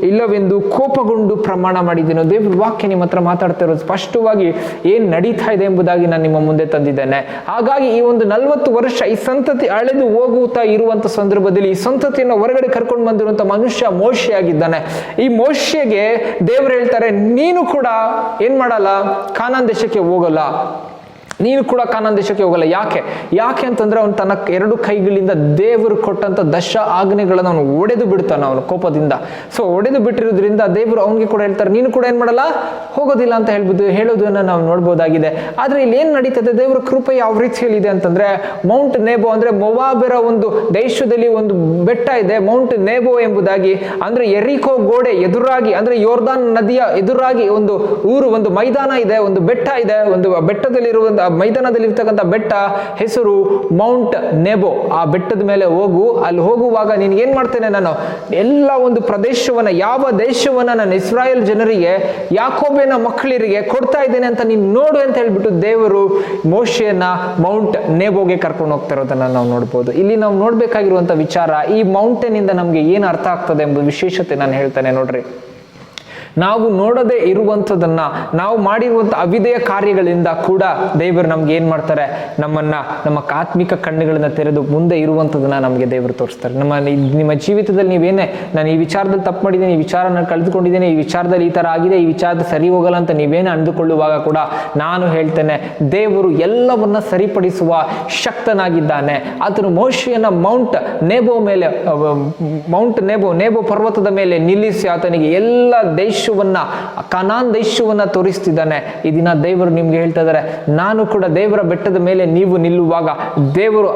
ಇಲ್ಲವೆಂದು ಕೋಪಗೊಂಡು ಪ್ರಮಾಣ ಮಾಡಿದೆನು. ದೇವ್ರ ವಾಕ್ಯ ನಿಮ್ಮ ಹತ್ರ ಮಾತಾಡ್ತಾ ಇರೋದು ಸ್ಪಷ್ಟವಾಗಿ ಏನ್ ನಡೀತಾ ಇದೆ ಎಂಬುದಾಗಿ ನಾನು ನಿಮ್ಮ ಮುಂದೆ ತಂದಿದ್ದೇನೆ. ಹಾಗಾಗಿ ಈ ಒಂದು 40 ವರ್ಷ ಈ ಸಂತತಿ ಅಳೆದು ಹೋಗುತ್ತಾ ಇರುವಂತ ಸಂದರ್ಭದಲ್ಲಿ ಈ ಸಂತತಿಯನ್ನು ಹೊರಗಡೆ ಕರ್ಕೊಂಡು ಬಂದಿರುವಂತ ಮನುಷ್ಯ ಮೋಶೆ ಆಗಿದ್ದಾನೆ. ಈ ಮೋಶೆಗೆ ದೇವರು ಹೇಳ್ತಾರೆ, ನೀನು ಕೂಡ ಏನ್ ಮಾಡಲ್ಲ, ಕಾನಾನ್ ದೇಶಕ್ಕೆ ಹೋಗಲ್ಲ, ನೀನು ಕೂಡ ಕಾನಾನ್ ದೇಶಕ್ಕೆ ಹೋಗಲ್ಲ. ಯಾಕೆ ಅಂತಂದ್ರೆ ಅವನು ತನ್ನ 2 ಕೈಗಳಿಂದ ದೇವರು ಕೊಟ್ಟಂತ 10 ಆಜ್ಞೆಗಳನ್ನು ಅವನು ಒಡೆದು ಬಿಡ್ತಾನೆ ಅವನು ಕೋಪದಿಂದ. ಸೊ ಒಡೆದು ಬಿಟ್ಟಿರೋದ್ರಿಂದ ದೇವರು ಅವನಿಗೆ ಕೂಡ ಹೇಳ್ತಾರೆ, ನೀನು ಕೂಡ ಏನ್ ಮಾಡಲ್ಲ, ಹೋಗೋದಿಲ್ಲ ಅಂತ ಹೇಳೋದನ್ನ ನಾವು ನೋಡ್ಬೋದಾಗಿದೆ. ಆದ್ರೆ ಇಲ್ಲಿ ಏನ್ ನಡೀತದೆ, ದೇವರ ಕೃಪೆ ಯಾವ ರೀತಿಯಲ್ಲಿ ಇದೆ ಅಂತಂದ್ರೆ, ಮೌಂಟ್ ನೇಬೋ ಅಂದ್ರೆ ಮೊವಾಬರ ಒಂದು ದೇಶದಲ್ಲಿ ಒಂದು ಬೆಟ್ಟ ಇದೆ, ಮೌಂಟ್ ನೇಬೋ ಎಂಬುದಾಗಿ. ಅಂದ್ರೆ ಎರಿಕೋ ಗೋಡೆ ಎದುರಾಗಿ, ಅಂದ್ರೆ ಯೋರ್ದಾನ್ ನದಿಯ ಎದುರಾಗಿ ಒಂದು ಊರು, ಒಂದು ಮೈದಾನ ಇದೆ, ಒಂದು ಬೆಟ್ಟ ಇದೆ. ಒಂದು ಬೆಟ್ಟದಲ್ಲಿರುವ ಮೈದಾನದಲ್ಲಿ ಇರ್ತಕ್ಕಂಥ ಬೆಟ್ಟ ಹೆಸರು ಮೌಂಟ್ ನೇಬೋ. ಆ ಬೆಟ್ಟದ ಮೇಲೆ ಹೋಗು. ಅಲ್ಲಿ ಹೋಗುವಾಗ ನೀನು ಏನ್ ಮಾಡ್ತೇನೆ, ನಾನು ಎಲ್ಲ ಒಂದು ಪ್ರದೇಶವನ್ನ, ಯಾವ ದೇಶವನ್ನ ನಾನು ಇಸ್ರಾಯೇಲ್ ಜನರಿಗೆ, ಯಾಕೋಬನ ಮಕ್ಕಳಿಗೆ ಕೊಡ್ತಾ ಇದ್ದೇನೆ ಅಂತ ನೀನು ನೋಡು ಅಂತ ಹೇಳ್ಬಿಟ್ಟು ದೇವರು ಮೋಶೆಯನ್ನ ಮೌಂಟ್ ನೇಬೋಗೆ ಕರ್ಕೊಂಡು ಹೋಗ್ತಾ ಇರೋದನ್ನ ನಾವು ನೋಡ್ಬೋದು. ಇಲ್ಲಿ ನಾವು ನೋಡ್ಬೇಕಾಗಿರುವಂತ ವಿಚಾರ, ಈ ಮೌಂಟೇನ್ ಇಂದ ನಮ್ಗೆ ಏನ್ ಅರ್ಥ ಆಗ್ತದೆ ಎಂಬ ವಿಶೇಷತೆ ನಾನು ಹೇಳ್ತೇನೆ ನೋಡ್ರಿ. ನಾವು ನೋಡದೇ ಇರುವಂಥದ್ದನ್ನ, ನಾವು ಮಾಡಿರುವಂಥ ಅವಿಧೇಯ ಕಾರ್ಯಗಳಿಂದ ಕೂಡ ದೇವರು ನಮ್ಗೆ ಏನ್ ಮಾಡ್ತಾರೆ, ನಮ್ಮ ಆತ್ಮಿಕ ಕಣ್ಣುಗಳನ್ನ ತೆರೆದು ಮುಂದೆ ಇರುವಂಥದ್ದನ್ನ ನಮಗೆ ದೇವರು ತೋರಿಸ್ತಾರೆ. ನಿಮ್ಮ ಜೀವಿತದಲ್ಲಿ ನೀವೇನೇ, ನಾನು ಈ ವಿಚಾರದಲ್ಲಿ ತಪ್ಪು ಮಾಡಿದ್ದೀನಿ, ಈ ವಿಚಾರ ನಾನು ಕಳೆದುಕೊಂಡಿದ್ದೇನೆ, ಈ ವಿಚಾರದಲ್ಲಿ ಈ ತರ ಆಗಿದೆ, ಈ ವಿಚಾರದ ಸರಿ ಹೋಗಲ್ಲ ಅಂತ ನೀವೇನೇ ಅಂದುಕೊಳ್ಳುವಾಗ ಕೂಡ ನಾನು ಹೇಳ್ತೇನೆ, ದೇವರು ಎಲ್ಲವನ್ನ ಸರಿಪಡಿಸುವ ಶಕ್ತನಾಗಿದ್ದಾನೆ. ಆತನು ಮೋಶೆಯನ್ನ ಮೌಂಟ್ ನೇಬೋ ಪರ್ವತದ ಮೇಲೆ ನಿಲ್ಲಿಸಿ ಆತನಿಗೆ ಎಲ್ಲ ಕಾನಾನ್ ದೇಶವನ್ನ ತೋರಿಸ್ತಿದ್ದಾನೆ. ಈ ದಿನ ದೇವರು ನಿಮ್ಗೆ ಹೇಳ್ತಾ ಇದ್ದಾರೆ, ನಾನು ಕೂಡ ದೇವರ ಬೆಟ್ಟದ ಮೇಲೆ ನೀವು ನಿಲ್ಲುವಾಗ ದೇವರು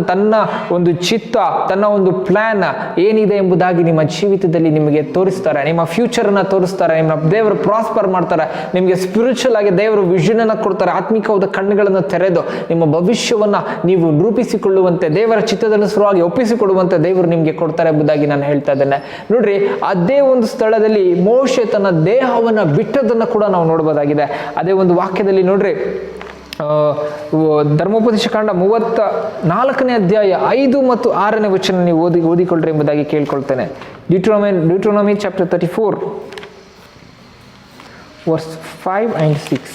ತನ್ನ ಒಂದು ಚಿತ್ತ, ತನ್ನ ಒಂದು ಪ್ಲಾನ್ ಏನಿದೆ ಎಂಬುದಾಗಿ ನಿಮ್ಮ ಜೀವಿತದಲ್ಲಿ ನಿಮಗೆ ತೋರಿಸ್ತಾರೆ. ನಿಮ್ಮ ಫ್ಯೂಚರ್ ಅನ್ನ ತೋರಿಸ್ತಾರೆ. ನಿಮ್ಮ ದೇವರು ಪ್ರಾಸ್ಪರ್ ಮಾಡ್ತಾರೆ. ನಿಮಗೆ ಸ್ಪಿರಿಚುವಲ್ ಆಗಿ ದೇವರು ವಿಷನ್ ಅನ್ನ ಕೊಡ್ತಾರೆ. ಆತ್ಮಿಕವಾದ ಕಣ್ಣುಗಳನ್ನು ತೆರೆದು ನಿಮ್ಮ ಭವಿಷ್ಯವನ್ನ ನೀವು ರೂಪಿಸಿಕೊಳ್ಳುವಂತೆ, ದೇವರ ಚಿತ್ತದನುಸಾರವಾಗಿ ಒಪ್ಪಿಸಿಕೊಡುವಂತೆ ದೇವರು ನಿಮ್ಗೆ ಕೊಡ್ತಾರೆ ಎಂಬುದಾಗಿ ನಾನು ಹೇಳ್ತಾ ಇದ್ದೇನೆ. ನೋಡ್ರಿ, ಅದೇ ಒಂದು ಸ್ಥಳದಲ್ಲಿ ಮೋಶೆ ತನ್ನ ದೇಹವನ್ನ ಬಿಟ್ಟದನ್ನ ಕೂಡ ನಾವು ನೋಡಬಹುದಾಗಿದೆ. ಅದೇ ಒಂದು ವಾಕ್ಯದಲ್ಲಿ ನೋಡ್ರಿ, ಧರ್ಮೋಪದೇಶ ಕಾಂಡ 34ನೇ ಅಧ್ಯಾಯ 5 ಮತ್ತು 6ನೇ ವಚನ ನೀವು ಓದಿಕೊಳ್ಳ್ರಿ ಎಂಬುದಾಗಿ ಕೇಳ್ಕೊಳ್ತೇನೆ. ಡ್ಯೂಟ್ರೋನಮಿ ಚಾಪ್ಟರ್ 34 ವರ್ಸ್ 5 and 6.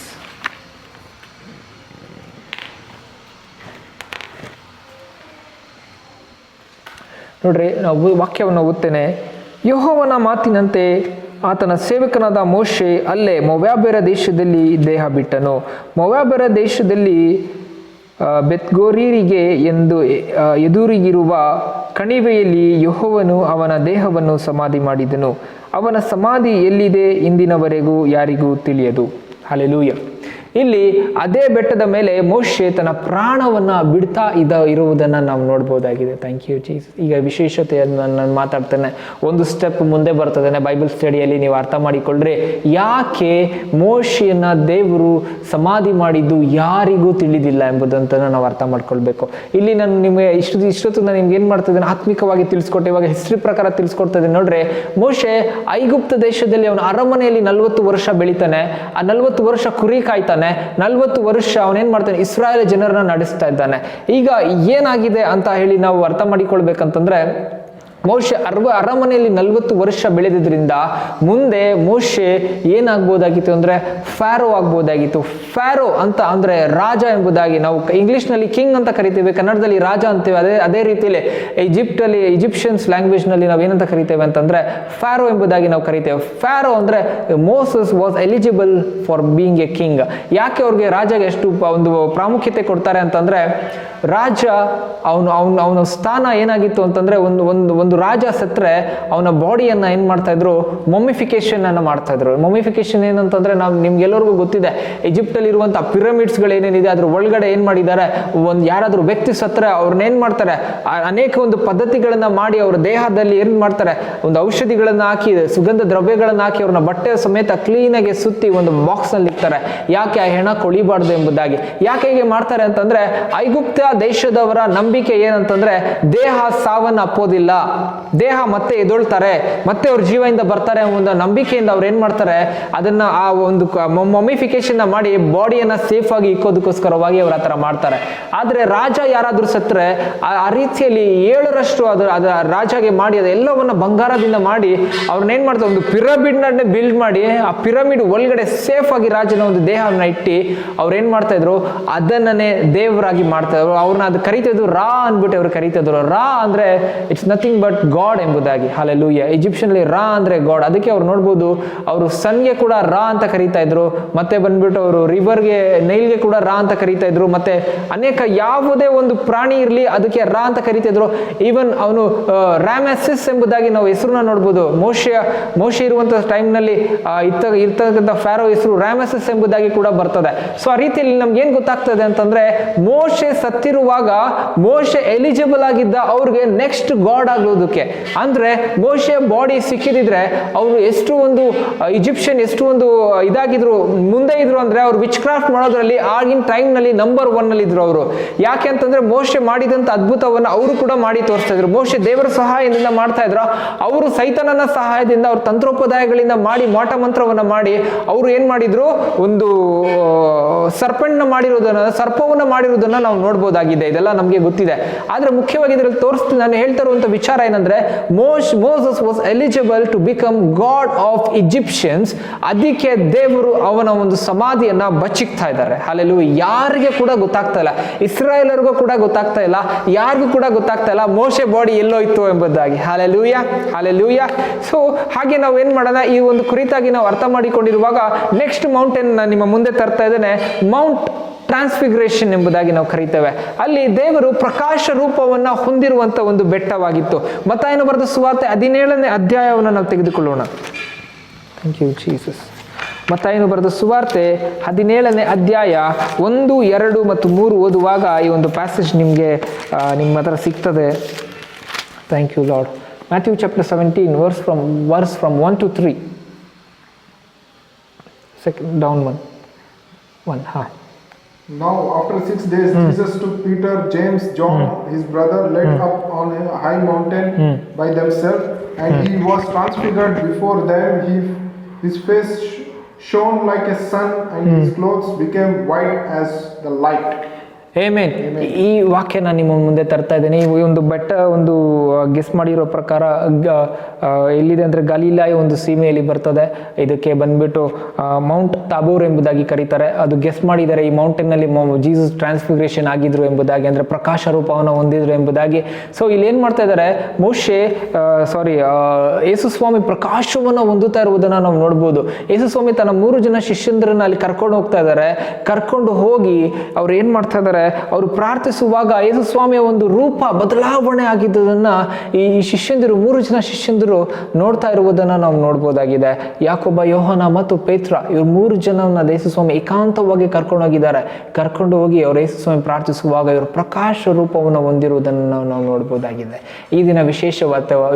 ನೋಡ್ರಿ, ನಾವು ವಾಕ್ಯವನ್ನು ಓದ್ತೇನೆ. ಯೆಹೋವನ ಮಾತಿನಂತೆ ಆತನ ಸೇವಕನಾದ ಮೋಶೆ ಅಲ್ಲೇ ಮೊವಾಬ್ಯರ ದೇಶದಲ್ಲಿ ದೇಹ ಬಿಟ್ಟನು. ಮೊವಾಬ್ಯರ ದೇಶದಲ್ಲಿ ಬೆತ್ಗೋರಿಗೆ ಎಂದು ಎದುರಿಗಿರುವ ಕಣಿವೆಯಲ್ಲಿ ಯೆಹೋವನು ಅವನ ದೇಹವನ್ನು ಸಮಾಧಿ ಮಾಡಿದನು. ಅವನ ಸಮಾಧಿ ಎಲ್ಲಿದೆ ಇಂದಿನವರೆಗೂ ಯಾರಿಗೂ ತಿಳಿಯದು. ಹಲ್ಲೆಲೂಯಾ. ಇಲ್ಲಿ ಅದೇ ಬೆಟ್ಟದ ಮೇಲೆ ಮೋಶೆ ತನ್ನ ಪ್ರಾಣವನ್ನ ಬಿಡ್ತಾ ಇರುವುದನ್ನು ನಾವು ನೋಡ್ಬೋದಾಗಿದೆ. Thank you Jesus. ಈಗ ವಿಶೇಷತೆಯನ್ನು ನಾನು ಮಾತಾಡ್ತೇನೆ. ಒಂದು ಸ್ಟೆಪ್ ಮುಂದೆ ಬರ್ತದೇನೆ ಬೈಬಲ್ ಸ್ಟಡಿಯಲ್ಲಿ ನೀವು ಅರ್ಥ ಮಾಡಿಕೊಳ್ಳ್ರಿ. ಯಾಕೆ ಮೋಶೆಯನ್ನ ದೇವರು ಸಮಾಧಿ ಮಾಡಿದ್ದು ಯಾರಿಗೂ ತಿಳಿದಿಲ್ಲ ಎಂಬುದಂತ ನಾವು ಅರ್ಥ ಮಾಡ್ಕೊಳ್ಬೇಕು. ಇಲ್ಲಿ ನಾನು ನಿಮಗೆ ಇಷ್ಟೊತ್ತು ನಾನು ನಿಮ್ಗೆ ಏನ್ ಮಾಡ್ತಿದ್ದೇನೆ, ಆತ್ಮಿಕವಾಗಿ ತಿಳಿಸ್ಕೊಟ್ಟೆ. ಇವಾಗ ಹಿಸ್ಟ್ರಿ ಪ್ರಕಾರ ತಿಳಿಸ್ಕೊಡ್ತಾ ಇದ್ದೇನೆ. ನೋಡ್ರಿ, ಮೋಶೆ ಐಗುಪ್ತ ದೇಶದಲ್ಲಿ ಅವನ ಅರಮನೆಯಲ್ಲಿ 40 ವರ್ಷ ಬೆಳಿತಾನೆ. ಆ 40 ವರ್ಷ ಕುರಿ ಕಾಯ್ತಾನೆ. 40 ವರ್ಷ ಅವನೇನ್ ಮಾಡ್ತಾನೆ, ಇಸ್ರಾಯೇಲ್ ಜನರನ್ನ ನಡೆಸ್ತಾ ಇದ್ದಾನೆ. ಈಗ ಏನಾಗಿದೆ ಅಂತ ಹೇಳಿ ನಾವು ಅರ್ಥ ಮಾಡಿಕೊಳ್ಬೇಕಂತಂದ್ರೆ, ಮೋಶೆ ಅರಮನೆಯಲ್ಲಿ 40 ವರ್ಷ ಬೆಳೆದಿದ್ರಿಂದ ಮುಂದೆ ಮೋಶೆ ಏನಾಗ್ಬೋದಾಗಿತ್ತು ಅಂದ್ರೆ ಫ್ಯಾರೋ ಆಗ್ಬೋದಾಗಿತ್ತು. ಫ್ಯಾರೋ ಅಂತ ಅಂದ್ರೆ ರಾಜ ಎಂಬುದಾಗಿ ನಾವು ಇಂಗ್ಲಿಷ್ನಲ್ಲಿ ಕಿಂಗ್ ಅಂತ ಕರಿತೇವೆ, ಕನ್ನಡದಲ್ಲಿ ರಾಜ ಅಂತೇವೆ. ಅದೇ ರೀತಿಯಲ್ಲಿ ಈಜಿಪ್ಷಿಯನ್ಸ್ ಲ್ಯಾಂಗ್ವೇಜ್ ನಲ್ಲಿ ನಾವು ಏನಂತ ಕರಿತೇವೆ ಅಂತಂದ್ರೆ ಫ್ಯಾರೋ ಎಂಬುದಾಗಿ ನಾವು ಕರಿತೇವೆ. ಫ್ಯಾರೋ ಅಂದ್ರೆ Moses was eligible for being A king. ಯಾಕೆ ಅವ್ರಿಗೆ ರಾಜಗೆ ಎಷ್ಟು ಒಂದು ಪ್ರಾಮುಖ್ಯತೆ ಕೊಡ್ತಾರೆ ಅಂತಂದ್ರೆ, ರಾಜ ಅವನ ಸ್ಥಾನ ಏನಾಗಿತ್ತು ಅಂತಂದ್ರೆ, ಒಂದು ರಾಜ ಸತ್ರೆ ಅವನ ಬಾಡಿಯನ್ನ ಏನ್ ಮಾಡ್ತಾ ಇದ್ರು, ಮೊಮಿಫಿಕೇಶನ್ ಅನ್ನ ಮಾಡ್ತಾ ಇದ್ರು. ಮೊಮಿಫಿಕೇಶನ್ ಏನಂತಂದ್ರೆ, ನಿಮ್ಗೆಲ್ಲರಿಗೂ ಗೊತ್ತಿದೆ, ಈಜಿಪ್ಟ್ ಅಲ್ಲಿ ಇರುವಂತಹ ಪಿರಮಿಡ್ಸ್ ಗಳು ಏನೇನಿದೆ ಅದ್ರ ಒಳಗಡೆ ಏನ್ ಮಾಡಿದ್ದಾರೆ, ಯಾರಾದ್ರೂ ವ್ಯಕ್ತಿ ಸತ್ರೆ ಅವ್ರನ್ನ ಏನ್ ಮಾಡ್ತಾರೆ, ಅನೇಕ ಒಂದು ಪದ್ಧತಿಗಳನ್ನ ಮಾಡಿ ಅವ್ರ ದೇಹದಲ್ಲಿ ಏನ್ ಮಾಡ್ತಾರೆ, ಒಂದು ಔಷಧಿಗಳನ್ನ ಹಾಕಿ, ಸುಗಂಧ ದ್ರವ್ಯಗಳನ್ನ ಹಾಕಿ ಅವ್ರನ್ನ ಬಟ್ಟೆ ಸಮೇತ ಕ್ಲೀನ್ ಆಗಿ ಸುತ್ತಿ ಒಂದು ಬಾಕ್ಸ್ ನಲ್ಲಿ ಇರ್ತಾರೆ. ಯಾಕೆ ಆ ಹೆಣ ಕೊಳಿಬಾರ್ದು ಎಂಬುದಾಗಿ. ಯಾಕೆ ಹೀಗೆ ಮಾಡ್ತಾರೆ ಅಂತಂದ್ರೆ, ಐಗುಪ್ತ ದೇಶದವರ ನಂಬಿಕೆ ಏನಂತಂದ್ರೆ, ದೇಹ ಸಾವನ್ನ ಅಪ್ಪೋದಿಲ್ಲ, ದೇಹ ಮತ್ತೆ ಎದೊಳ್ತಾರೆ, ಮತ್ತೆ ಅವ್ರ ಜೀವದಿಂದ ಬರ್ತಾರೆ ಒಂದು ನಂಬಿಕೆಯಿಂದ ಅವ್ರು ಏನ್ ಮಾಡ್ತಾರೆ, ಅದನ್ನ ಆ ಒಂದು ಮೊಮಿಫಿಕೇಶನ್ ಮಾಡಿ ಬಾಡಿಯನ್ನ ಸೇಫ್ ಆಗಿ ಇಕ್ಕೋದಕ್ಕೋಸ್ಕರವಾಗಿ ಅವ್ರು ಆತರ ಮಾಡ್ತಾರೆ. ಆದ್ರೆ ರಾಜ ಯಾರಾದ್ರೂ ಸತ್ರೆ ಆ ರೀತಿಯಲ್ಲಿ 7ರಷ್ಟು ಅದ ರಾಜಗೆ ಮಾಡಿ ಅದೆಲ್ಲವನ್ನ ಬಂಗಾರದಿಂದ ಮಾಡಿ ಅವ್ರನ್ನ ಏನ್ ಮಾಡ್ತಾರೆ, ಒಂದು ಪಿರಮಿಡ್ ನನ್ನೇ ಬಿಲ್ಡ್ ಮಾಡಿ ಆ ಪಿರಮಿಡ್ ಒಳಗಡೆ ಸೇಫ್ ಆಗಿ ರಾಜನ ಒಂದು ದೇಹವನ್ನ ಇಟ್ಟು ಅವ್ರು ಏನ್ ಮಾಡ್ತಾ ಇದ್ರು, ಅದನ್ನೇ ದೇವರಾಗಿ ಮಾಡ್ತಾ ಇದ್ರು. ಅವ್ರನ್ನ ಅದು ಕರೀತಿದ್ರು ರಾ ಅಂದ್ಬಿಟ್ಟು ಅವ್ರು ಕರೀತಿದ್ರು. ರಾ ಅಂದ್ರೆ ಇಟ್ಸ್ ನಥಿಂಗ್ ಬಟ್ ಗಾಡ್ ಎಂಬುದಾಗಿ. ಹಲ್ಲೆಲೂಯಾ. ಈಜಿಪ್ಷಿಯನ್ ರಾ ಅಂದ್ರೆ ಗಾಡ್. ಅದಕ್ಕೆ ಅವ್ರು ನೋಡ್ಬೋದು, ಅವರು ಸನ್ಗೆ ಕೂಡ ರಾ ಅಂತ ಕರೀತಾ ಇದ್ರು, ಮತ್ತೆ ಬಂದ್ಬಿಟ್ಟು ಅವರು ರಿವರ್ಗೆ ನೈಲ್ಗೆ ಕೂಡ ರಾ ಅಂತ ಕರೀತಾ ಇದ್ರು, ಮತ್ತೆ ಅನೇಕ ಯಾವುದೇ ಒಂದು ಪ್ರಾಣಿ ಇರಲಿ ಅದಕ್ಕೆ ರಾ ಅಂತ ಕರೀತಾ ಇದ್ರು. ಈವನ್ ಅವನು ರಾಮೆಸಿಸ್ ಎಂಬುದಾಗಿ ನಾವು ಹೆಸರನ್ನ ನೋಡ್ಬೋದು. ಮೋಶೆ ಇರುವಂತಹ ಟೈಮ್ನಲ್ಲಿ ಇರ್ತಕ್ಕಂಥ ಫ್ಯಾರೋ ಹೆಸರು ರಾಮೆಸಿಸ್ ಎಂಬುದಾಗಿ ಕೂಡ ಬರ್ತದೆ. ಸೊ ಆ ರೀತಿಯಲ್ಲಿ ನಮ್ಗೆ ಏನ್ ಗೊತ್ತಾಗ್ತದೆ ಅಂತಂದ್ರೆ, ಮೋಶೆ ಸತ್ತಿರುವಾಗ ಮೋಶೆ ಎಲಿಜಿಬಲ್ ಆಗಿದ್ದ ಅವ್ರಿಗೆ ನೆಕ್ಸ್ಟ್ ಗಾಡ್ ಆಗೋದಕ್ಕೆ. ಅಂದ್ರೆ ಮೋಶೆ ಬಾಡಿ ಸಿಕ್ಕಿದಿದ್ರೆ ಅವರು ಎಷ್ಟು ಒಂದು ಈಜಿಪ್ಷಿಯನ್ ಎಷ್ಟು ಒಂದು ಇದಾಗಿದ್ರು, ಮುಂದೆ ಇದ್ರು ಅಂದ್ರೆ ಅವ್ರು ವಿಚ್ ಕ್ರಾಫ್ಟ್ ಮಾಡೋದ್ರಲ್ಲಿ ಆಗಿನ ಟೈಮ್ ನಲ್ಲಿ ನಂಬರ್ 1 ಅಲ್ಲಿ ಇದ್ರು ಅವರು. ಯಾಕೆ ಅಂತಂದ್ರೆ ಮೋಶೆ ಮಾಡಿದಂತ ಅದ್ಭುತವನ್ನ ಅವರು ಕೂಡ ಮಾಡಿ ತೋರಿಸ್ತಾ ಇದ್ರು. ಮೋಶೆ ದೇವರ ಸಹಾಯದಿಂದ ಮಾಡ್ತಾ ಇದ್ರು, ಅವರು ಸೈತಾನನ ಸಹಾಯದಿಂದ ಅವ್ರ ತಂತ್ರೋಪಾಯಗಳಿಂದ ಮಾಡಿ ಮಾಟ ಮಂತ್ರವನ್ನ ಮಾಡಿ ಅವರು ಏನ್ ಮಾಡಿದ್ರು, ಒಂದು ಸರ್ಪೆಂಟ್ನ ಸರ್ಪವನ್ನ ಮಾಡಿರೋದನ್ನ ನಾವು ನೋಡ್ಬೋದಾಗಿದೆ. ಇದೆಲ್ಲ ನಮ್ಗೆ ಗೊತ್ತಿದೆ. ಆದ್ರೆ ಮುಖ್ಯವಾಗಿ ಇದರಲ್ಲಿ ತೋರಿಸ್ತೀನಿ, ನಾನು ಹೇಳ್ತಾ ಇರುವಂತ ವಿಚಾರ ಏನಂದ್ರೆ, Moses was eligible to become god of Egyptians. ಅದಕ್ಕೆ ದೇವರು ಅವನ ಒಂದು ಸಮಾಧಿಯನ್ನ ಬಚ್ಚಿಕ್ತಾ ಇದ್ದಾರೆ. ಹಲ್ಲೆಲೂಯಾ. ಯಾರಿಗೆ ಕೂಡ ಗೊತ್ತಾಗ್ತಾ ಇಲ್ಲ, ಇಸ್ರಾಯೇಲರಿಗೂ ಕೂಡ ಗೊತ್ತಾಗ್ತಾ ಇಲ್ಲ, ಯಾರಿಗೂ ಕೂಡ ಗೊತ್ತಾಗ್ತಾ ಇಲ್ಲ ಮೋಶೆ ಬಾಡಿ ಎಲ್ಲೋಯ್ತು ಎಂಬುದಾಗಿ. Hallelujah, hallelujah. ಸೊ ಹಾಗೆ ನಾವು ಏನ್ ಮಾಡೋಣ, ಈ ಒಂದು ಕುರಿತಾಗಿ ನಾವು ಅರ್ಥ ಮಾಡಿಕೊಂಡಿರುವಾಗ ನೆಕ್ಸ್ಟ್ ಮೌಂಟೇನ್ ನಿಮ್ಮ ಮುಂದೆ ತರ್ತಾ ಇದ್ದೇನೆ. ಮೌಂಟ್ ಟ್ರಾನ್ಸ್ಫಿಗ್ರೇಷನ್ ಎಂಬುದಾಗಿ ನಾವು ಕರೀತೇವೆ. ಅಲ್ಲಿ ದೇವರು ಪ್ರಕಾಶ ರೂಪವನ್ನ ಹೊಂದಿರುವಂತ ಒಂದು ಬೆಟ್ಟವಾಗಿತ್ತು. ಮತ್ತಾಯನು ಬರೆದ ಸುವಾರ್ತೆ 17ನೇ ಅಧ್ಯಾಯವನ್ನು ನಾವು ತೆಗೆದುಕೊಳ್ಳೋಣ. Thank you Jesus. ಮತ್ತಾಯನು ಬರೆದ ಸುವಾರ್ತೆ 17ನೇ ಅಧ್ಯಾಯ 1, 2 ಮತ್ತು 3 ಓದುವಾಗ ಈ ಒಂದು ಪ್ಯಾಸೇಜ್ ನಿಮಗೆ ನಿಮ್ಮ ಹತ್ರ ಸಿಗ್ತದೆ. Thank you Lord. Matthew chapter 17 verse from 1 to 3. Second down one. Now after 6 days Jesus took Peter, James, John, his brother, led up on a high mountain by themselves, and he was transfigured before them. His face shone like a sun, and his clothes became white as the light. Amen. ಈ ವಾಕ್ಯನ ನಿಮ್ಮ ಮುಂದೆ ತರ್ತಾ ಇದ್ದೇನೆ. ಈ ಒಂದು ಬೆಟ್ಟ ಒಂದು guess ಮಾಡಿರೋ ಪ್ರಕಾರ ಎಲ್ಲಿದೆ ಅಂದರೆ ಗಲೀಲಾಯ ಒಂದು ಸೀಮೆಯಲ್ಲಿ ಬರ್ತದೆ. ಇದಕ್ಕೆ ಬಂದ್ಬಿಟ್ಟು ಮೌಂಟ್ ತಾಬೋರ್ ಎಂಬುದಾಗಿ ಕರೀತಾರೆ. ಅದು ಗೆಸ್ ಮಾಡಿದ್ದಾರೆ, ಈ ಮೌಂಟೇನ್ನಲ್ಲಿ ಜೀಸಸ್ ಟ್ರಾನ್ಸ್ಫಿಗ್ರೇಷನ್ ಆಗಿದ್ರು ಎಂಬುದಾಗಿ, ಅಂದರೆ ಪ್ರಕಾಶ ರೂಪವನ್ನು ಹೊಂದಿದ್ರು ಎಂಬುದಾಗಿ. ಸೊ ಇಲ್ಲಿ ಏನು ಮಾಡ್ತಾ ಇದ್ದಾರೆ, ಯೇಸು ಸ್ವಾಮಿ ಪ್ರಕಾಶವನ್ನು ಹೊಂದುತ್ತಾ ಇರುವುದನ್ನು ನಾವು ನೋಡ್ಬೋದು. ಯೇಸು ಸ್ವಾಮಿ ತನ್ನ 3 ಜನ ಶಿಷ್ಯಂದ್ರನ್ನ ಅಲ್ಲಿ ಕರ್ಕೊಂಡು ಹೋಗ್ತಾ ಇದ್ದಾರೆ. ಕರ್ಕೊಂಡು ಹೋಗಿ ಅವ್ರು ಏನು ಮಾಡ್ತಾ ಇದ್ದಾರೆ, ಅವರು ಪ್ರಾರ್ಥಿಸುವಾಗ ಯೇಸು ಸ್ವಾಮಿಯ ಒಂದು ರೂಪ ಬದಲಾವಣೆ ಆಗಿದ್ದದನ್ನ ಈ ಶಿಷ್ಯಂದಿರು 3 ಜನ ಶಿಷ್ಯಂದಿರು ನೋಡ್ತಾ ಇರುವುದನ್ನ ನಾವು ನೋಡ್ಬೋದಾಗಿದೆ. ಯಾಕೊಬ್ಬ, ಯೋಹನ ಮತ್ತು ಪೇತ್ರ, ಇವ್ರು 3 ಜನವನ್ನ ಯೇಸು ಸ್ವಾಮಿ ಏಕಾಂತವಾಗಿ ಕರ್ಕೊಂಡು ಹೋಗಿದ್ದಾರೆ. ಕರ್ಕೊಂಡು ಹೋಗಿ ಅವರು ಯೇಸು ಸ್ವಾಮಿ ಪ್ರಾರ್ಥಿಸುವಾಗ ಇವರು ಪ್ರಕಾಶ ರೂಪವನ್ನು ಹೊಂದಿರುವುದನ್ನು ನಾವು ನೋಡ್ಬೋದಾಗಿದೆ. ಈ ದಿನ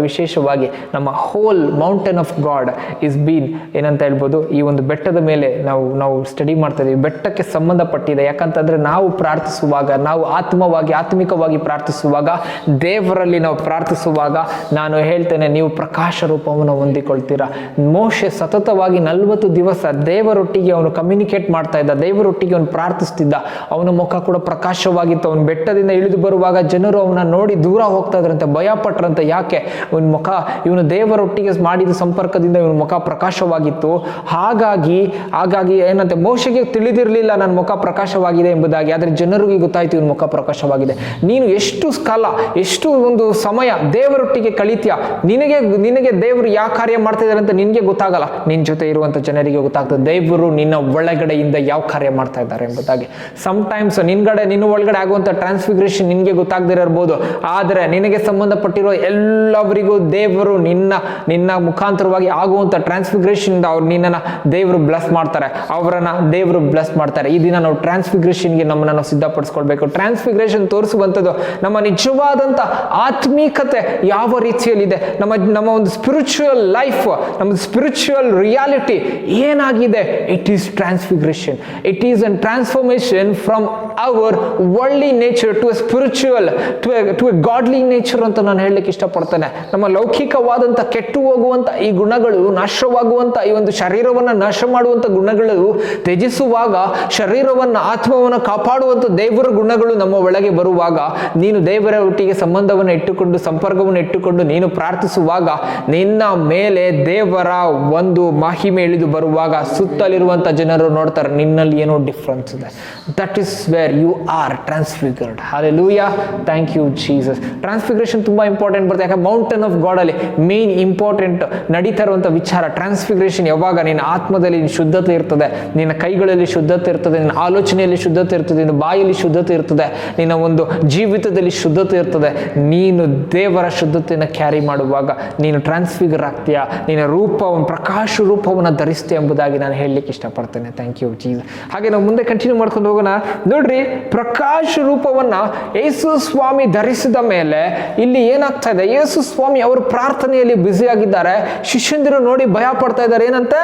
ವಿಶೇಷವಾಗಿ ನಮ್ಮ whole mountain of God is been ಏನಂತ ಹೇಳ್ಬೋದು, ಈ ಒಂದು ಬೆಟ್ಟದ ಮೇಲೆ ನಾವು ಸ್ಟಡಿ ಮಾಡ್ತಾ ಇದೀವಿ. ಬೆಟ್ಟಕ್ಕೆ ಸಂಬಂಧಪಟ್ಟಿದೆ. ಯಾಕಂತಂದ್ರೆ ನಾವು ಪ್ರಾರ್ಥಿಸುವಾಗ, ನಾವು ಆತ್ಮಿಕವಾಗಿ ಪ್ರಾರ್ಥಿಸುವಾಗ, ದೇವರಲ್ಲಿ ನಾವು ಪ್ರಾರ್ಥಿಸುವಾಗ, ನಾನು ಹೇಳ್ತೇನೆ, ನೀವು ಪ್ರಕಾಶ ರೂಪವನ್ನು ಹೊಂದಿಕೊಳ್ತೀರಾ. ಮೋಶೆ ಸತತವಾಗಿ 40 ದಿವಸ ದೇವರೊಟ್ಟಿಗೆ ಅವನು ಕಮ್ಯುನಿಕೇಟ್ ಮಾಡ್ತಾ ಇದ್ದ, ದೇವರೊಟ್ಟಿಗೆ ಅವನು ಪ್ರಾರ್ಥಿಸ್ತಿದ್ದ. ಅವನ ಮುಖ ಕೂಡ ಪ್ರಕಾಶವಾಗಿತ್ತು. ಅವನು ಬೆಟ್ಟದಿಂದ ಇಳಿದು ಬರುವಾಗ ಜನರು ಅವನ ನೋಡಿ ದೂರ ಹೋಗ್ತಾ ಇದ್ರಂತೆ, ಭಯ ಪಟ್ರಂತೆ. ಯಾಕೆ? ಇವನು ದೇವರೊಟ್ಟಿಗೆ ಮಾಡಿದ ಸಂಪರ್ಕದಿಂದ ಇವನ ಮುಖ ಪ್ರಕಾಶವಾಗಿತ್ತು. ಹಾಗಾಗಿ ಏನಂತೆ, ಮೋಶೆಗೆ ತಿಳಿದಿರಲಿಲ್ಲ ನನ್ನ ಮುಖ ಪ್ರಕಾಶವಾಗಿದೆ ಎಂಬುದಾಗಿ. ಆದರೆ ಜನರಿಗೆ ಗೊತ್ತಾಯ್ತು ಇವನ ಮುಖ ಪ್ರಕಾಶವಾಗಿದೆ. ನೀನು ಎಷ್ಟು ಕಾಲ, ಎಷ್ಟು ಒಂದು ಸಮಯ ದೇವರೊಟ್ಟಿಗೆ ಕಳೀತೀಯ, ನಿನಗೆ ದೇವರು ಯಾವ ಕಾರ್ಯ ಮಾಡ್ತಾ ಇದ್ದಾರೆ ಅಂತ ನಿನಗೆ ಗೊತ್ತಾಗಲ್ಲ. ನಿನ್ನ ಜೊತೆ ಇರುವಂತ ಜನರಿಗೆ ಗೊತ್ತಾಗ್ತದೆ ದೇವರು ನಿನ್ನ ಒಳಗಡೆಯಿಂದ ಯಾವ ಕಾರ್ಯ ಮಾಡ್ತಾ ಇದ್ದಾರೆ ಎಂಬುದಾಗಿ. ಸಮ್ಟೈಮ್ಸ್ ನಿನ್ನ ಒಳಗಡೆ ಆಗುವಂತ ಟ್ರಾನ್ಸ್ಫಿಗ್ರೇಷನ್ ನಿನಗೆ ಗೊತ್ತಾಗದಿರಬಹುದು. ಆದರೆ ನಿನಗೆ ಸಂಬಂಧಪಟ್ಟಿರೋ ಎಲ್ಲವರಿಗೂ ದೇವರು ನಿನ್ನ ಮುಖಾಂತರವಾಗಿ ಆಗುವಂತ ಟ್ರಾನ್ಸ್ಫಿಗ್ರೇಷನ್ ದೇವರು ಬ್ಲೆಸ್ ಮಾಡ್ತಾರೆ. ಅವರನ್ನ ದೇವರು ಬ್ಲೆಸ್ ಮಾಡ್ತಾರೆ. ಈ ದಿನ ನಾವು ಟ್ರಾನ್ಸ್ಫಿಗ್ರೇಷನ್ಗೆ ನಮ್ಮನ್ನು ಸಿದ್ಧಪಡಿಸ್ತೀವಿ. ಸಿದ್ಧಪಡಿಸ್ಕೊಳ್ಬೇಕು. ಟ್ರಾನ್ಸ್ಫಿಗ್ರೇಷನ್ ತೋರಿಸುವಂಥದ್ದು ನಮ್ಮ ನಿಜವಾದಂಥ ಆತ್ಮೀಕತೆ ಯಾವ ರೀತಿಯಲ್ಲಿದೆ, ನಮ್ಮ ಒಂದು ಸ್ಪಿರಿಚುವಲ್ ಲೈಫ್, ನಮ್ಮ ಸ್ಪಿರಿಚುವಲ್ ರಿಯಾಲಿಟಿ ಏನಾಗಿದೆ. It is transfiguration. It is an transformation from our worldly nature to a spiritual to a godly nature ಅಂತ ನಾನು ಹೇಳಲಿಕ್ಕೆ ಇಷ್ಟಪಡ್ತೇನೆ. ನಮ್ಮ ಲೌಕಿಕವಾದಂಥ ಕೆಟ್ಟು ಹೋಗುವಂಥ ಈ ಗುಣಗಳು, ನಾಶವಾಗುವಂಥ ಈ ಒಂದು ಶರೀರವನ್ನು ನಾಶ ಮಾಡುವಂಥ ಗುಣಗಳು ತ್ಯಜಿಸುವಾಗ, ಶರೀರವನ್ನು ಆತ್ಮವನ್ನು ಕಾಪಾಡುವಂಥ ದೇವರ ಗುಣಗಳು ನಮ್ಮ ಒಳಗೆ ಬರುವಾಗ, ನೀನು ದೇವರ ಒಟ್ಟಿಗೆ ಸಂಬಂಧವನ್ನು ಇಟ್ಟುಕೊಂಡು, ಸಂಪರ್ಕವನ್ನು ಇಟ್ಟುಕೊಂಡು ನೀನು ಪ್ರಾರ್ಥಿಸುವಾಗ, ನಿನ್ನ ಮೇಲೆ ದೇವರ ಒಂದು ಮಹಿಮೆ ಇಳಿದು ಬರುವಾಗ ಸುತ್ತಲಿರುವಂಥ ಜನರು ನೋಡ್ತಾರೆ ನಿನ್ನಲ್ಲಿ ಏನೋ ಡಿಫ್ರೆನ್ಸ್ ಇದೆ. That is where you are transfigured. Hallelujah, thank you Jesus. Transfiguration ತುಂಬಾ ಇಂಪಾರ್ಟೆಂಟ್ ಬರುತ್ತೆ. ಯಾಕೆ ಮೌಂಟೇನ್ ಆಫ್ ಗಾಡ್ ಅಲ್ಲಿ ಮೇನ್ ಇಂಪಾರ್ಟೆಂಟ್ ನಡೀತಾ ಇರುವಂಥ ವಿಚಾರ ಟ್ರಾನ್ಸ್ಫಿಗರೇಷನ್. ಯಾವಾಗ ನಿನ್ನ ಆತ್ಮದಲ್ಲಿ ಶುದ್ಧತೆ ಇರ್ತದೆ, ನಿನ್ನ ಕೈಗಳಲ್ಲಿ ಶುದ್ಧತೆ ಇರ್ತದೆ, ನಿನ್ನ ಆಲೋಚನೆಯಲ್ಲಿ ಶುದ್ಧತೆ ಇರ್ತದೆ, ನಿನ್ನ ಬಾಯಲ್ಲಿ ಶುದ್ಧತೆ ಇರ್ತದೆ, ನಿನ್ನ ಒಂದು ಜೀವಿತದಲ್ಲಿ ಶುದ್ಧತೆ ಇರ್ತದೆ, ನೀನು ದೇವರ ಶುದ್ಧತೆಯನ್ನು ಕ್ಯಾರಿ ಮಾಡುವಾಗ ನೀನು ಟ್ರಾನ್ಸ್ಫಿಗರ್ ಆಗ್ತೀಯಾ, ನಿನ್ನ ರೂಪವನ್ನು, ಪ್ರಕಾಶ ರೂಪವನ್ನು ಧರಿಸ್ತೀಯ ಎಂಬುದಾಗಿ ನಾನು ಹೇಳಲಿಕ್ಕೆ ಇಷ್ಟಪಡ್ತೇನೆ. Thank you Jesus. ಹಾಗೆ ನಾವು ಮುಂದೆ ಕಂಟಿನ್ಯೂ ಮಾಡ್ಕೊಂಡು ಹೋಗೋಣ. ನೋಡ್ರಿ, ಪ್ರಕಾಶ ರೂಪವನ್ನ ಯೇಸು ಸ್ವಾಮಿ ಧರಿಸಿದ ಮೇಲೆ ಇಲ್ಲಿ ಏನಾಗ್ತಾ ಇದೆ, ಯೇಸು ಸ್ವಾಮಿ ಅವರು ಪ್ರಾರ್ಥನೆಯಲ್ಲಿ ಬ್ಯುಸಿ ಆಗಿದ್ದಾರೆ. ಶಿಷ್ಯಂದಿರು ನೋಡಿ ಭಯ ಪಡ್ತಾ ಇದ್ದಾರೆ. ಏನಂತೆ,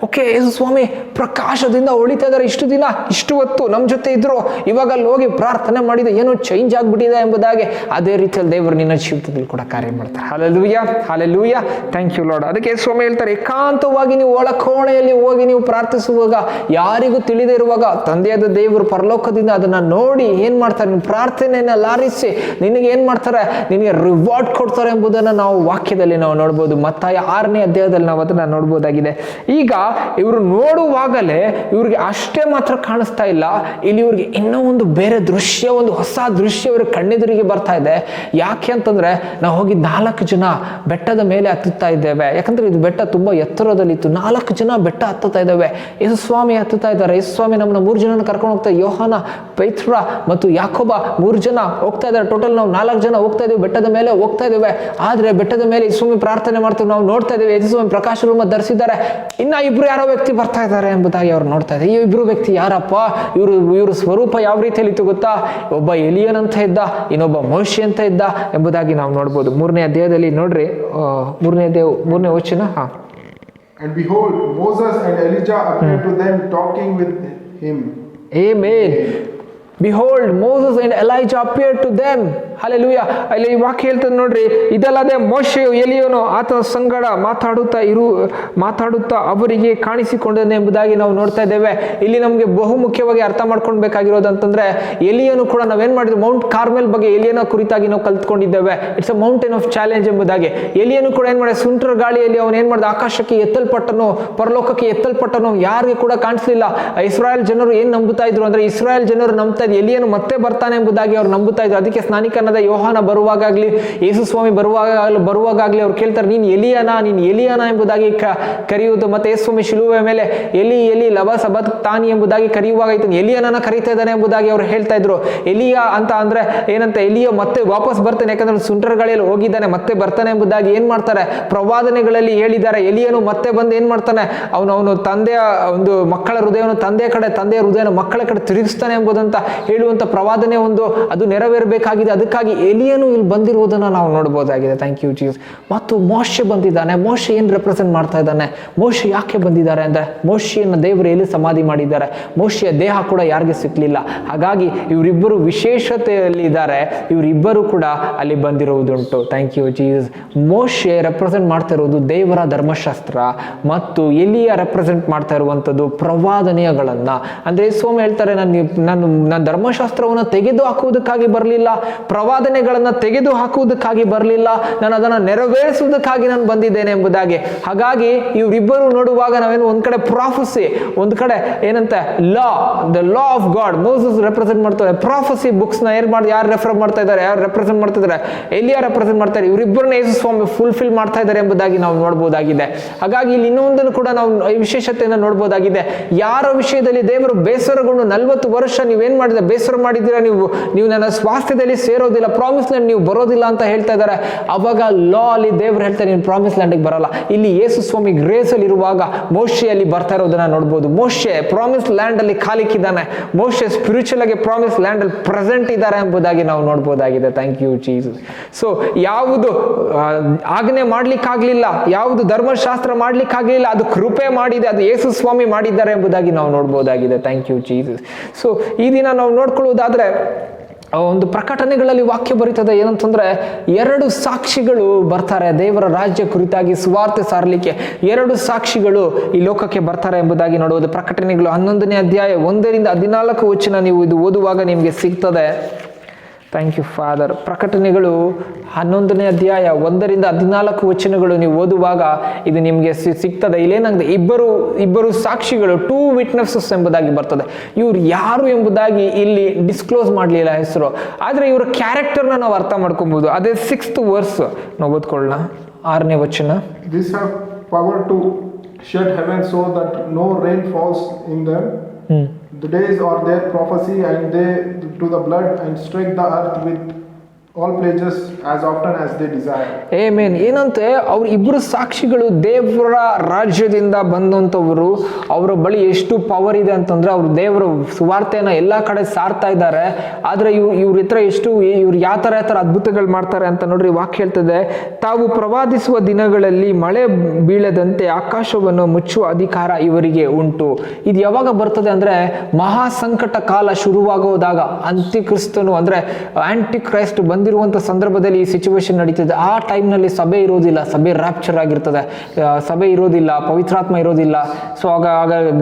ಓಕೆ ಯೇಸು ಸ್ವಾಮಿ ಪ್ರಕಾಶದಿಂದ ಹೊಳಿತಾ ಇದ್ದಾರೆ, ಇಷ್ಟು ದಿನ ಇಷ್ಟು ಹೊತ್ತು ನಮ್ಮ ಜೊತೆ ಇದ್ರು, ಇವಾಗ ಅಲ್ಲಿ ಹೋಗಿ ಪ್ರಾರ್ಥನೆ ಮಾಡಿದ ಏನೋ ಚೇಂಜ್ ಆಗ್ಬಿಟ್ಟಿದೆ ಎಂಬುದಾಗಿ. ಅದೇ ರೀತಿಯಲ್ಲಿ ದೇವರು ನಿನ್ನ ಜೀವಿತದಲ್ಲಿ ಕೂಡ ಕಾರ್ಯ ಮಾಡ್ತಾರೆ. Hallelujah, hallelujah, thank you lord. ಅದಕ್ಕೆ ಯೇಸು ಸ್ವಾಮಿ ಹೇಳ್ತಾರೆ, ಏಕಾಂತವಾಗಿ ನೀವು ಒಳಕೋಣೆಯಲ್ಲಿ ಹೋಗಿ ನೀವು ಪ್ರಾರ್ಥಿಸುವಾಗ, ಯಾರಿಗೂ ತಿಳಿದೇ ಇರುವಾಗ ತಂದೆಯಾದ ದೇವರು ಪರಲೋಕದಿಂದ ಅದನ್ನ ನೋಡಿ ಏನ್ ಮಾಡ್ತಾರೆ, ನಿಮ್ಮ ಪ್ರಾರ್ಥನೆಯನ್ನ ಲಾರಿಸಿ ನಿನಗೆ ಏನ್ ಮಾಡ್ತಾರೆ, ನಿನಗೆ ರಿವಾರ್ಡ್ ಕೊಡ್ತಾರೆ ಎಂಬುದನ್ನು ನಾವು ವಾಕ್ಯದಲ್ಲಿ ನಾವು ನೋಡ್ಬೋದು. ಮತ್ತಾಯ 6ನೇ ಅಧ್ಯಾಯದಲ್ಲಿ ನಾವು ಅದನ್ನ ನೋಡ್ಬೋದಾಗಿದೆ. ಈಗ ಇವರು ನೋಡುವಾಗಲೇ ಇವ್ರಿಗೆ ಅಷ್ಟೇ ಮಾತ್ರ ಕಾಣಿಸ್ತಾ ಇಲ್ಲ, ಇಲ್ಲಿ ಇವ್ರಿಗೆ ಇನ್ನೂ ಒಂದು ಬೇರೆ ದೃಶ್ಯ, ಒಂದು ಹೊಸ ದೃಶ್ಯ ಇವ್ರ ಕಣ್ಣೆದುರಿಗೆ ಬರ್ತಾ ಇದೆ. ಯಾಕೆ ಅಂತಂದ್ರೆ, ನಾವು ಹೋಗಿ 4 ಜನ ಬೆಟ್ಟದ ಮೇಲೆ ಹತ್ತುತ್ತಾ ಇದ್ದೇವೆ. ಯಾಕಂದ್ರೆ ಇದು ಬೆಟ್ಟ ತುಂಬಾ ಎತ್ತರದಲ್ಲಿತ್ತು. 4 ಜನ ಬೆಟ್ಟ ಹತ್ತುತ್ತಾ ಇದ್ದಾವೆ. ಯೇಸು ಸ್ವಾಮಿ ಹತ್ತುತ್ತಾ ಇದ್ದಾರೆ. ಯೇಸು ಸ್ವಾಮಿ ನಮ್ಮನ್ನ 3 ಜನನ ಕರ್ಕೊಂಡು ಹೋಗ್ತಾ, ಯೋಹಾನ, ಪೇತ್ರ ಮತ್ತು ಯಾಕೋಬ 3 ಜನ ಹೋಗ್ತಾ ಇದ್ದಾರೆ. ಟೋಟಲ್ ನಾವು 4 ಜನ ಹೋಗ್ತಾ ಇದ್ದೀವಿ, ಬೆಟ್ಟದ ಮೇಲೆ ಹೋಗ್ತಾ ಇದ್ದೇವೆ. ಆದ್ರೆ ಬೆಟ್ಟದ ಮೇಲೆ ಯೇಸು ಸ್ವಾಮಿ ಪ್ರಾರ್ಥನೆ ಮಾಡ್ತೀವಿ, ನಾವು ನೋಡ್ತಾ ಇದ್ದೇವೆ ಯೇಸು ಸ್ವಾಮಿ ಪ್ರಕಾಶ ರೂಪ ಧರಿಸಿದ್ದಾರೆ. ಇನ್ನ 2 ಯಾರೋ ವ್ಯಕ್ತಿ ಬರ್ತಾ ಇದ್ದಾರೆ ಎಂಬುದಾಗಿ ಅವ್ರು ನೋಡ್ತಾ ಇದ್ದಾರೆ. ಈ 2 ವ್ಯಕ್ತಿ ಯಾರಪ್ಪ, ಇವರು ಸ್ವರೂಪ ಯಾವ ರೀತಿಯಲ್ಲಿ ಇತ್ತು ಗೊತ್ತಾ, ಒಬ್ಬ ಎಲಿಯನ್ ಅಂತ ಇದ್ದ, ಇನ್ನೊಬ್ಬ ಮೋಶೆ ಅಂತ ಇದ್ದ ಎಂಬುದಾಗಿ ನಾವು ನೋಡ್ಬೋದು. 3ನೇ ಅಧ್ಯಾಯದಲ್ಲಿ ನೋಡ್ರಿ, 3ನೇ ವಚನ. And behold, Moses and Elijah appeared to them, talking with him. Amen. Behold, Moses and Elijah appeared to them. Hallelujah. ಅಲ್ಲಿ ಈ ವಾಕ್ಯ ಹೇಳ್ತದೆ ನೋಡ್ರಿ, ಇದಲ್ಲದೆ ಮೋಶೆಯು ಎಲಿಯನು ಆತನ ಸಂಗಡ ಮಾತಾಡುತ್ತಾ ಅವರಿಗೆ ಕಾಣಿಸಿಕೊಂಡನು ಎಂಬುದಾಗಿ ನಾವು ನೋಡ್ತಾ ಇದ್ದೇವೆ. ಇಲ್ಲಿ ನಮಗೆ ಬಹುಮುಖ್ಯವಾಗಿ ಅರ್ಥ ಮಾಡ್ಕೊಳ್ಬೇಕಾಗಿರೋದು ಅಂತಂದ್ರೆ, ಎಲಿಯನು ಕೂಡ ನಾವೇನ್ ಮಾಡಿದ್ವಿ, ಮೌಂಟ್ ಕಾರ್ಮೆಲ್ ಬಗ್ಗೆ ಎಲಿಯನ ಕುರಿತಾಗಿ ನಾವು ಕಲ್ತ್ಕೊಂಡಿದ್ದೇವೆ. It's a mountain of challenge ಎಂಬುದಾಗಿ. ಎಲಿಯನು ಕೂಡ ಏನ್ ಮಾಡಿದ, ಸುಂಟರ ಗಾಳಿಯಲ್ಲಿ ಅವನು ಏನ್ ಮಾಡಿದ, ಆಕಾಶಕ್ಕೆ ಎತ್ತಲ್ಪಟ್ಟನು, ಪರಲೋಕಕ್ಕೆ ಎತ್ತಲ್ಪಟ್ಟನು, ಯಾರಿಗೆ ಕೂಡ ಕಾಣಿಸ್ಲಿಲ್ಲ. ಇಸ್ರಾಯೇಲ್ ಜನರು ಏನ್ ನಂಬುತ್ತಾ ಇದ್ರು ಅಂದ್ರೆ, ಇಸ್ರಾಯೇಲ್ ಜನರು ನಂಬ್ತಾ ಇದ್ರು ಎಲಿಯನು ಮತ್ತೆ ಬರ್ತಾನೆ ಎಂಬುದಾಗಿ ಅವ್ರು ನಂಬುತ್ತಾ ಇದ್ರು. ಅದಕ್ಕೆ ಸ್ನಾನಿಕನಾದ ಯೋಹಾನ ಬರುವಾಗಲಿ, ಯೇಸು ಸ್ವಾಮಿ ಬರುವಾಗಲಿ ಅವ್ರು ಕೇಳ್ತಾರೆ, ನೀನು ಎಲಿಯಾನ ಎಂಬುದಾಗಿ ಕರೆಯುವುದು. ಮತ್ತೆ ಯೇಸು ಸ್ವಾಮಿ ಶಿಲುವೆ ಮೇಲೆ ಎಲಿ ಲಬ ಸಬತ್ ತಾನಿ ಎಂಬುದಾಗಿ ಕರೆಯುವಾಗ ಇತನು ಎಲಿಯನನ್ನ ಕರೀತಾ ಇದ್ದಾನೆ ಎಂಬುದಾಗಿ ಅವ್ರು ಹೇಳ್ತಾ ಇದ್ರು. ಎಲಿಯ ಅಂತ ಅಂದ್ರೆ ಏನಂತ, ಎಲಿಯ ಮತ್ತೆ ವಾಪಸ್ ಬರ್ತಾನೆ, ಯಾಕಂದ್ರೆ ಸುಂಟರ ಗಾಳಿಯಲ್ಲಿ ಹೋಗಿದ್ದಾನೆ, ಮತ್ತೆ ಬರ್ತಾನೆ ಎಂಬುದಾಗಿ ಏನ್ ಮಾಡ್ತಾರೆ, ಪ್ರವಾದನೆಗಳಲ್ಲಿ ಹೇಳಿದ್ದಾರೆ. ಎಲಿಯನು ಮತ್ತೆ ಬಂದು ಏನ್ ಮಾಡ್ತಾನೆ, ಅವನು ತಂದೆಯ ಒಂದು ಮಕ್ಕಳ ಹೃದಯವನ್ನು ತಂದೆಯ ಕಡೆ, ತಂದೆಯ ಹೃದಯನ ಮಕ್ಕಳ ಕಡೆ ತಿರುಗಿಸ್ತಾನೆ ಎಂಬುದಂತ ಹೇಳುವಂತ ಪ್ರವಾದನೆ ಒಂದು ಅದು ನೆರವೇರಬೇಕಾಗಿದೆ. ಅದಕ್ಕಾಗಿ ಎಲಿಯನು ಇಲ್ಲಿ ಬಂದಿರುವುದನ್ನು ನಾವು ನೋಡಬಹುದಾಗಿದೆ. Thank you Jesus. ಮತ್ತು ಮೋಶೆ ಬಂದಿದ್ದಾನೆ. ಮೋಶೆ ಏನು ರೆಪ್ರೆಸೆಂಟ್ ಮಾಡ್ತಾ ಇದ್ದಾನೆ, ಮೋಶೆ ಯಾಕೆ ಬಂದಿದ್ದಾರೆ ಅಂದ್ರೆ, ಮೋಶೆಯನ್ನು ದೇವರು ಎಲ್ಲಿ ಸಮಾಧಿ ಮಾಡಿದ್ದಾರೆ, ಮೋಶೆಯ ದೇಹ ಕೂಡ ಯಾರಿಗೆ ಸಿಕ್ಕಲಿಲ್ಲ. ಹಾಗಾಗಿ ಇವರಿಬ್ಬರು ವಿಶೇಷತೆಯಲ್ಲಿ ಇದ್ದಾರೆ, ಇವರಿಬ್ಬರು ಕೂಡ ಅಲ್ಲಿ ಬಂದಿರುವುದುಂಟು. Thank you Jesus. ಮೋಶೆ ರೆಪ್ರೆಸೆಂಟ್ ಮಾಡ್ತಾ ಇರುವುದು ದೇವರ ಧರ್ಮಶಾಸ್ತ್ರ, ಮತ್ತು ಎಲಿಯ ರೆಪ್ರೆಸೆಂಟ್ ಮಾಡ್ತಾ ಇರುವಂಥದ್ದು ಪ್ರವಾದನೆಗಳನ್ನ. ಅಂದ್ರೆ ಸ್ವಾಮಿ ಹೇಳ್ತಾರೆ, ನಾನು ಧರ್ಮಶಾಸ್ತ್ರವನ್ನು ತೆಗೆದು ಹಾಕುವುದಕ್ಕಾಗಿ ಬರಲಿಲ್ಲ, ಪ್ರವಾದನೆಗಳನ್ನು ತೆಗೆದು ಹಾಕುವುದಕ್ಕಾಗಿ ಬರಲಿಲ್ಲ, ನಾನು ಅದನ್ನು ನೆರವೇರಿಸುವುದಕ್ಕಾಗಿ ನಾನು ಬಂದಿದ್ದೇನೆ ಎಂಬುದಾಗಿ. ಹಾಗಾಗಿ ಇವರಿಬ್ಬರು ನೋಡುವಾಗ ನಾವೇನು, ಒಂದ್ ಕಡೆ ಪ್ರಾಫಸಿ, ಒಂದ್ ಕಡೆ ಏನಂತ the law of god. Moses represent ಮಾಡ್ತಾರೆ ಪ್ರಾಫಸಿ ಬುಕ್ಸ್ ನ ಯಾರು ರೆಫರ್ ಮಾಡ್ತಾ ಇದ್ದಾರೆ, ಯಾರು ರೆಪ್ರೆಸೆಂಟ್ ಮಾಡ್ತಾ ಇದ್ದಾರೆ, ಎಲಿಯಾ ರೆಪ್ರೆಸೆಂಟ್ ಮಾಡ್ತಾರೆ. ಇವರಿಬ್ಬರನ್ನ ಯೇಸು ಸ್ವಾಮಿ ಫುಲ್ಫಿಲ್ ಮಾಡ್ತಾ ಇದ್ದಾರೆ ಎಂಬುದಾಗಿ ನಾವು ನೋಡಬಹುದಾಗಿದೆ. ಹಾಗಾಗಿ ಇಲ್ಲಿ ಇನ್ನೊಂದನ್ನು ಕೂಡ ನಾವು ವಿಶೇಷತೆಯನ್ನು ನೋಡಬಹುದಾಗಿದೆ. ಯಾರ ವಿಷಯದಲ್ಲಿ ದೇವರು ಬೇಸರಗೊಂಡು 40 ವರ್ಷ ನೀವೇನ್ ಮಾಡಿದ, ಬೇಸರ ಮಾಡಿದ್ದೀರಾ, ನೀವು ನನ್ನ ಸ್ವಾಸ್ಥ್ಯದಲ್ಲಿ ಸೇರೋದು ಇರೋದಿಲ್ಲ, ಪ್ರಾಮಿಸ್ ಲ್ಯಾಂಡ್ ನೀವು ಬರೋದಿಲ್ಲ ಅಂತ ಹೇಳ್ತಾ ಇದ್ದಾರೆ. ಅವಾಗ ಲಾ ಅಲ್ಲಿ ದೇವ್ರು ಹೇಳ್ತಾರೆ ನೀನು ಪ್ರಾಮಿಸ್ ಲ್ಯಾಂಡಿಗೆ ಬರಲ್ಲ. ಇಲ್ಲಿ ಯೇಸು ಸ್ವಾಮಿ ಗ್ರೇಸ್ ಅಲ್ಲಿ ಇರುವಾಗ ಮೋಶೆಯಲ್ಲಿ ಬರ್ತಾ ಇರೋದನ್ನ ನೋಡ್ಬೋದು. ಮೋಶೆ ಪ್ರಾಮಿಸ್ ಲ್ಯಾಂಡ್ ಅಲ್ಲಿ ಕಾಲಿಕ್ಕಿದ್ದಾನೆ, ಮೋಶೆ ಸ್ಪಿರಿಚುವಲ್ ಆಗಿ ಪ್ರಾಮಿಸ್ ಲ್ಯಾಂಡ್ ಅಲ್ಲಿ ಪ್ರೆಸೆಂಟ್ ಇದ್ದಾರೆ ಎಂಬುದಾಗಿ ನಾವು ನೋಡ್ಬೋದಾಗಿದೆ. Thank you Jesus. ಸೊ ಯಾವುದು ಆಜ್ಞೆ ಮಾಡ್ಲಿಕ್ಕಾಗ್ಲಿಲ್ಲ, ಯಾವುದು ಧರ್ಮಶಾಸ್ತ್ರ ಮಾಡ್ಲಿಕ್ಕಾಗ್ಲಿಲ್ಲ, ಅದು ಕೃಪೆ ಮಾಡಿದೆ, ಅದು ಯೇಸು ಸ್ವಾಮಿ ಮಾಡಿದ್ದಾರೆ ಎಂಬುದಾಗಿ ನಾವು ನೋಡ್ಬೋದಾಗಿದೆ. Thank you Jesus. ಸೊ ಈ ದಿನ ನಾವು ನೋಡ್ಕೊಳ್ಳೋದಾದ್ರೆ ಒಂದು ಪ್ರಕಟಣೆಗಳಲ್ಲಿ ವಾಕ್ಯ ಬರೀತದೆ ಏನಂತಂದ್ರೆ, 2 ಸಾಕ್ಷಿಗಳು ಬರ್ತಾರೆ ದೇವರ ರಾಜ್ಯ ಕುರಿತಾಗಿ ಸುವಾರ್ತೆ ಸಾರಲಿಕ್ಕೆ. 2 ಸಾಕ್ಷಿಗಳು ಈ ಲೋಕಕ್ಕೆ ಬರ್ತಾರೆ ಎಂಬುದಾಗಿ ನೋಡುವುದು. ಪ್ರಕಟಣೆಗಳು 11ನೇ ಅಧ್ಯಾಯ 1ರಿಂದ 14 ವಚನ ನೀವು ಇದು ಓದುವಾಗ ನಿಮಗೆ ಸಿಗ್ತದೆ. Thank you father. ಪ್ರಕಟಣೆಗಳು 11ನೇ ಅಧ್ಯಾಯ 1ರಿಂದ 14 ವಚನಗಳು ನೀವು ಓದುವಾಗ ಇದು ನಿಮಗೆ ಸಿಗ್ತದೆ. ಇಲ್ಲೇನಾಗಿದೆ, ಇಬ್ಬರು ಸಾಕ್ಷಿಗಳು, 2 ವಿಟ್ನೆಸಸ್ ಎಂಬುದಾಗಿ ಬರ್ತದೆ. ಇವ್ರು ಯಾರು ಎಂಬುದಾಗಿ ಇಲ್ಲಿ ಡಿಸ್ಕ್ಲೋಸ್ ಮಾಡಲಿಲ್ಲ ಹೆಸರು, ಆದರೆ ಇವರ ಕ್ಯಾರೆಕ್ಟರ್ನ ನಾವು ಅರ್ಥ ಮಾಡ್ಕೊಬಹುದು. ಅದೇ 6th ವರ್ಸ್ ನಾವು ಓದ್ಕೊಳ್ಳೋಣ, 6ನೇ ವಚನ. These have power to shut heaven so that no rain falls in them. The days are their prophecy, and they to the blood, and strike the earth with all plagues as often as they desire. Amen. ಏನಂತೆ, ಅವ್ರು ಇಬ್ಬರು ಸಾಕ್ಷಿಗಳು ದೇವರ ರಾಜ್ಯದಿಂದ ಬಂದಂಥವರು. ಅವರ ಬಳಿ ಎಷ್ಟು power ಇದೆ ಅಂತಂದ್ರೆ, ಅವರು ದೇವರ ಸುವಾರ್ತೆನ ಎಲ್ಲ ಕಡೆ ಸಾರ್ತಾ ಇದ್ದಾರೆ. ಆದರೆ ಇವ್ರ ಹತ್ರ ಇವ್ರು ಯಾವ ಥರ ಅದ್ಭುತಗಳು ಮಾಡ್ತಾರೆ ಅಂತ ನೋಡ್ರಿ. ವಾಕ್ಯ ಹೇಳ್ತದೆ, ತಾವು ಪ್ರವಾದಿಸುವ ದಿನಗಳಲ್ಲಿ ಮಳೆ ಬೀಳದಂತೆ ಆಕಾಶವನ್ನು ಮುಚ್ಚುವ ಅಧಿಕಾರ ಇವರಿಗೆ ಉಂಟು. ಇದು ಯಾವಾಗ ಬರ್ತದೆ ಅಂದ್ರೆ, ಮಹಾ ಸಂಕಟ ಕಾಲ ಶುರುವಾಗೋದಾಗ, ಅಂತ್ಯಕ್ರಿಸ್ತನು ಅಂದ್ರೆ ಆಂಟಿ ಕ್ರೈಸ್ಟ್ ಬಂದಿರುವಂಥ ಸಂದರ್ಭದಲ್ಲಿ ಈ ಸಿಚುವೇಶನ್ ನಡೀತಿದೆ. ಆ ಟೈಮ್ನಲ್ಲಿ ಸಭೆ ಇರೋದಿಲ್ಲ, ಸಭೆ ರ್ಯಾಪ್ಚರ್ ಆಗಿರ್ತದೆ, ಸಭೆ ಇರೋದಿಲ್ಲ, ಪವಿತ್ರಾತ್ಮ ಇರೋದಿಲ್ಲ. ಸೊ ಆಗ